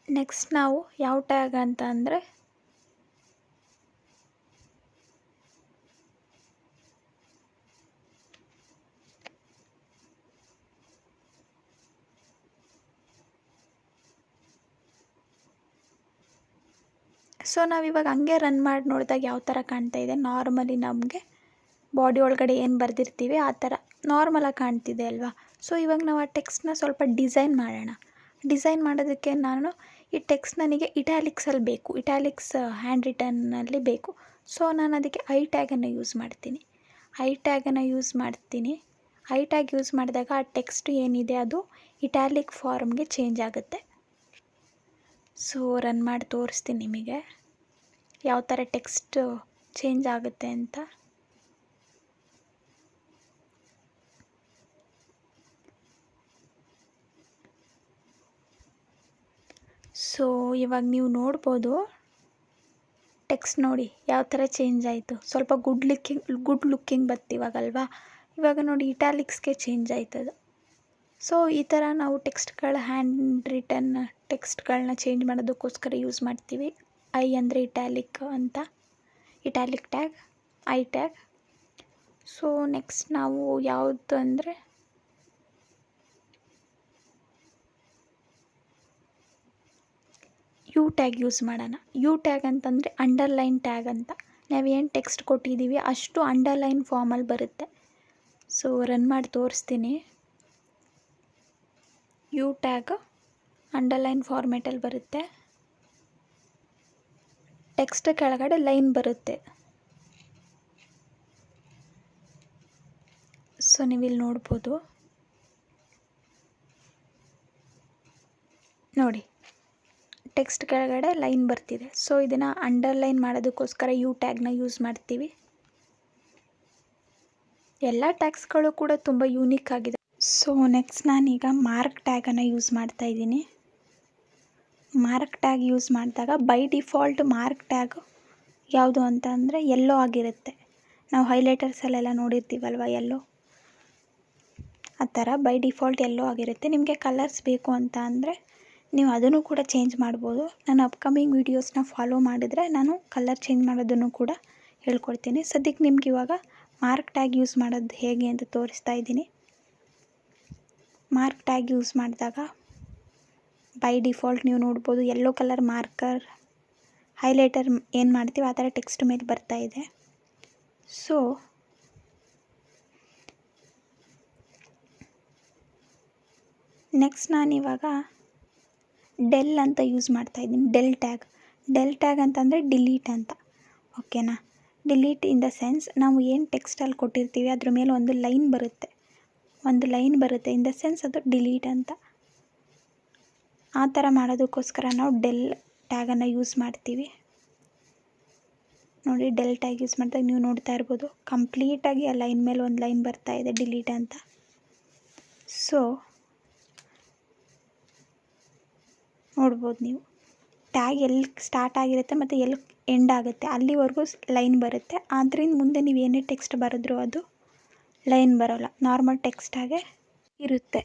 ನೆಕ್ಸ್ಟ್ ನಾವು ಯಾವ ಟ್ಯಾಗ್ ಅಂತ ಅಂದರೆ ಸೊ ನಾವಿವಾಗ ಹಂಗೆ ರನ್ ಮಾಡಿ ನೋಡಿದಾಗ ಯಾವ ಥರ ಕಾಣ್ತಾ ಇದೆ, ನಾರ್ಮಲಿ ನಮಗೆ ಬಾಡಿ ಒಳಗಡೆ ಏನು ಬರೆದಿರ್ತೀವಿ ಆ ಥರ ನಾರ್ಮಲಾಗಿ ಕಾಣ್ತಿದೆ ಅಲ್ವಾ. ಸೊ ಇವಾಗ ನಾವು ಆ ಟೆಕ್ಸ್ಟ್ನ ಸ್ವಲ್ಪ ಡಿಸೈನ್ ಮಾಡೋಣ. ಡಿಸೈನ್ ಮಾಡೋದಕ್ಕೆ ನಾನು ಈ ಟೆಕ್ಸ್ಟ್ ನನಗೆ ಇಟ್ಯಾಲಿಕ್ಸಲ್ಲಿ ಬೇಕು, ಇಟ್ಯಾಲಿಕ್ಸ್ ಹ್ಯಾಂಡ್ ರಿಟನ್ನಲ್ಲಿ ಬೇಕು. ಸೊ ನಾನು ಅದಕ್ಕೆ ಐ ಟ್ಯಾಗನ್ನು ಯೂಸ್ ಮಾಡ್ತೀನಿ. ಐ ಟ್ಯಾಗನ್ನು ಯೂಸ್ ಮಾಡಿದಾಗ ಆ ಟೆಕ್ಸ್ಟ್ ಏನಿದೆ ಅದು ಇಟ್ಯಾಲಿಕ್ ಫಾರ್ಮ್ಗೆ ಚೇಂಜ್ ಆಗುತ್ತೆ. ಸೊ ರನ್ ಮಾಡಿ ತೋರಿಸ್ತೀನಿ ನಿಮಗೆ ಯಾವ ಥರ ಟೆಕ್ಸ್ಟ್ ಚೇಂಜ್ ಆಗುತ್ತೆ ಅಂತ. ಸೊ ಇವಾಗ ನೀವು ನೋಡ್ಬೋದು ಟೆಕ್ಸ್ಟ್ ನೋಡಿ ಯಾವ ಥರ ಚೇಂಜ್ ಆಯಿತು. ಸ್ವಲ್ಪ ಗುಡ್ ಲುಕ್ಕಿಂಗ್ ಬರ್ತಿವಾಗಲ್ವಾ. ಇವಾಗ ನೋಡಿ ಇಟ್ಯಾಲಿಕ್ಸ್ಗೆ ಚೇಂಜ್ ಆಯ್ತದು. ಸೊ ಈ ಥರ ನಾವು ಟೆಕ್ಸ್ಟ್ಗಳ ಹ್ಯಾಂಡ್ ರಿಟನ್ ಟೆಕ್ಸ್ಟ್ಗಳನ್ನ ಚೇಂಜ್ ಮಾಡೋದಕ್ಕೋಸ್ಕರ ಯೂಸ್ ಮಾಡ್ತೀವಿ ಐ ಅಂದರೆ ಇಟ್ಯಾಲಿಕ್ ಅಂತ, italic tag, I tag. So next ನಾವು ಯಾವುದು ಅಂದರೆ ಯು ಟ್ಯಾಗ್ ಯೂಸ್ ಮಾಡೋಣ. ಯು ಟ್ಯಾಗ್ ಅಂತಂದರೆ ಅಂಡರ್ಲೈನ್ ಟ್ಯಾಗ್ ಅಂತ. ನಾವೇನು ಟೆಕ್ಸ್ಟ್ ಕೊಟ್ಟಿದ್ದೀವಿ ಅಷ್ಟು ಅಂಡರ್ಲೈನ್ ಫಾರ್ಮಲ್ಲಿ ಬರುತ್ತೆ. ಸೊ ರನ್ ಮಾಡಿ ತೋರಿಸ್ತೀನಿ. ಯು ಟ್ಯಾಗ್ ಅಂಡರ್ಲೈನ್ ಫಾರ್ಮೇಟಲ್ಲಿ ಬರುತ್ತೆ. ಟೆಕ್ಸ್ಟ್ ಕೆಳಗಡೆ ಲೈನ್ ಬರುತ್ತೆ. ಸೊ ನೀವಿಲ್ಲಿ ನೋಡ್ಬೋದು ನೋಡಿ, ಟೆಕ್ಸ್ಟ್ ಕೆಳಗಡೆ ಲೈನ್ ಬರ್ತಿದೆ. ಸೊ ಇದನ್ನು ಅಂಡರ್ಲೈನ್ ಮಾಡೋದಕ್ಕೋಸ್ಕರ ಯು ಟ್ಯಾಗ್ನ ಯೂಸ್ ಮಾಡ್ತೀವಿ. ಎಲ್ಲ ಟ್ಯಾಗ್ಸ್ಗಳು ಕೂಡ ತುಂಬ ಯೂನಿಕ್ ಆಗಿದೆ. ಸೊ ನೆಕ್ಸ್ಟ್ ನಾನೀಗ ಮಾರ್ಕ್ ಟ್ಯಾಗನ್ನು ಯೂಸ್ ಮಾಡ್ತಾ ಇದ್ದೀನಿ. ಮಾರ್ಕ್ ಟ್ಯಾಗ್ ಯೂಸ್ ಮಾಡಿದಾಗ ಬೈ ಡಿಫಾಲ್ಟ್ ಮಾರ್ಕ್ ಟ್ಯಾಗ್ ಯಾವುದು ಅಂತ ಅಂದರೆ ಯೆಲ್ಲೋ ಆಗಿರುತ್ತೆ. ನಾವು ಹೈಲೈಟರ್ಸಲ್ಲೆಲ್ಲ ನೋಡಿರ್ತೀವಲ್ವ ಯೆಲ್ಲೋ, ಆ ಥರ ಬೈ ಡಿಫಾಲ್ಟ್ ಯೆಲ್ಲೋ ಆಗಿರುತ್ತೆ. ನಿಮಗೆ ಕಲರ್ಸ್ ಬೇಕು ಅಂತ ಅಂದರೆ ನೀವು ಅದನ್ನು ಕೂಡ ಚೇಂಜ್ ಮಾಡ್ಬೋದು. ನಾನು ಅಪ್ಕಮಿಂಗ್ ವೀಡಿಯೋಸ್ನ ಫಾಲೋ ಮಾಡಿದರೆ ನಾನು ಕಲರ್ ಚೇಂಜ್ ಮಾಡೋದನ್ನು ಕೂಡ ಹೇಳ್ಕೊಡ್ತೀನಿ. ಸದ್ಯಕ್ಕೆ ನಿಮ್ಗೆ ಇವಾಗ ಮಾರ್ಕ್ ಟ್ಯಾಗ್ ಯೂಸ್ ಮಾಡೋದು ಹೇಗೆ ಅಂತ ತೋರಿಸ್ತಾ ಇದ್ದೀನಿ. ಮಾರ್ಕ್ ಟ್ಯಾಗ್ ಯೂಸ್ ಮಾಡಿದಾಗ ಬೈ ಡಿಫಾಲ್ಟ್ ನೀವು ನೋಡ್ಬೋದು ಯೆಲ್ಲೋ ಕಲರ್ ಮಾರ್ಕರ್ ಹೈಲೈಟರ್ ಏನು ಮಾಡ್ತೀವಿ ಆ ಥರ ಟೆಕ್ಸ್ಟ್ ಮೇಲೆ ಬರ್ತಾ ಇದೆ. ಸೊ ನೆಕ್ಸ್ಟ್ ನಾನಿವಾಗ ಡೆಲ್ ಅಂತ ಯೂಸ್ ಮಾಡ್ತಾಯಿದ್ದೀನಿ. ಡೆಲ್ ಟ್ಯಾಗ್ ಅಂತಂದರೆ ಡಿಲೀಟ್ ಅಂತ, ಓಕೆನಾ. ಡಿಲೀಟ್ ಇನ್ ದ ಸೆನ್ಸ್ ನಾವು ಏನು ಟೆಕ್ಸ್ಟಲ್ಲಿ ಕೊಟ್ಟಿರ್ತೀವಿ ಅದ್ರ ಮೇಲೆ ಒಂದು ಲೈನ್ ಬರುತ್ತೆ ಇನ್ ದ ಸೆನ್ಸ್ ಅದು ಡಿಲೀಟ್ ಅಂತ. ಆ ಥರ ಮಾಡೋದಕ್ಕೋಸ್ಕರ ನಾವು ಡೆಲ್ ಟ್ಯಾಗನ್ನು ಯೂಸ್ ಮಾಡ್ತೀವಿ. ನೋಡಿ, ಡೆಲ್ ಟ್ಯಾಗ್ ಯೂಸ್ ಮಾಡಿದಾಗ ನೀವು ನೋಡ್ತಾ ಇರ್ಬೋದು ಕಂಪ್ಲೀಟಾಗಿ ಆ ಲೈನ್ ಮೇಲೆ ಒಂದು ಲೈನ್ ಬರ್ತಾ ಇದೆ ಡಿಲೀಟ್ ಅಂತ. ಸೊ ನೋಡ್ಬೋದು ನೀವು ಟ್ಯಾಗ್ ಎಲ್ಲಿ ಸ್ಟಾರ್ಟ್ ಆಗಿರುತ್ತೆ ಮತ್ತು ಎಲ್ಲಿ ಎಂಡ್ ಆಗುತ್ತೆ ಅಲ್ಲಿವರೆಗೂ ಲೈನ್ ಬರುತ್ತೆ. ಆದ್ದರಿಂದ ಮುಂದೆ ನೀವು ಏನೇ ಟೆಕ್ಸ್ಟ್ ಬರೆದ್ರೂ ಅದು ಲೈನ್ ಬರೋಲ್ಲ, ನಾರ್ಮಲ್ ಟೆಕ್ಸ್ಟ್ ಹಾಗೆ ಇರುತ್ತೆ.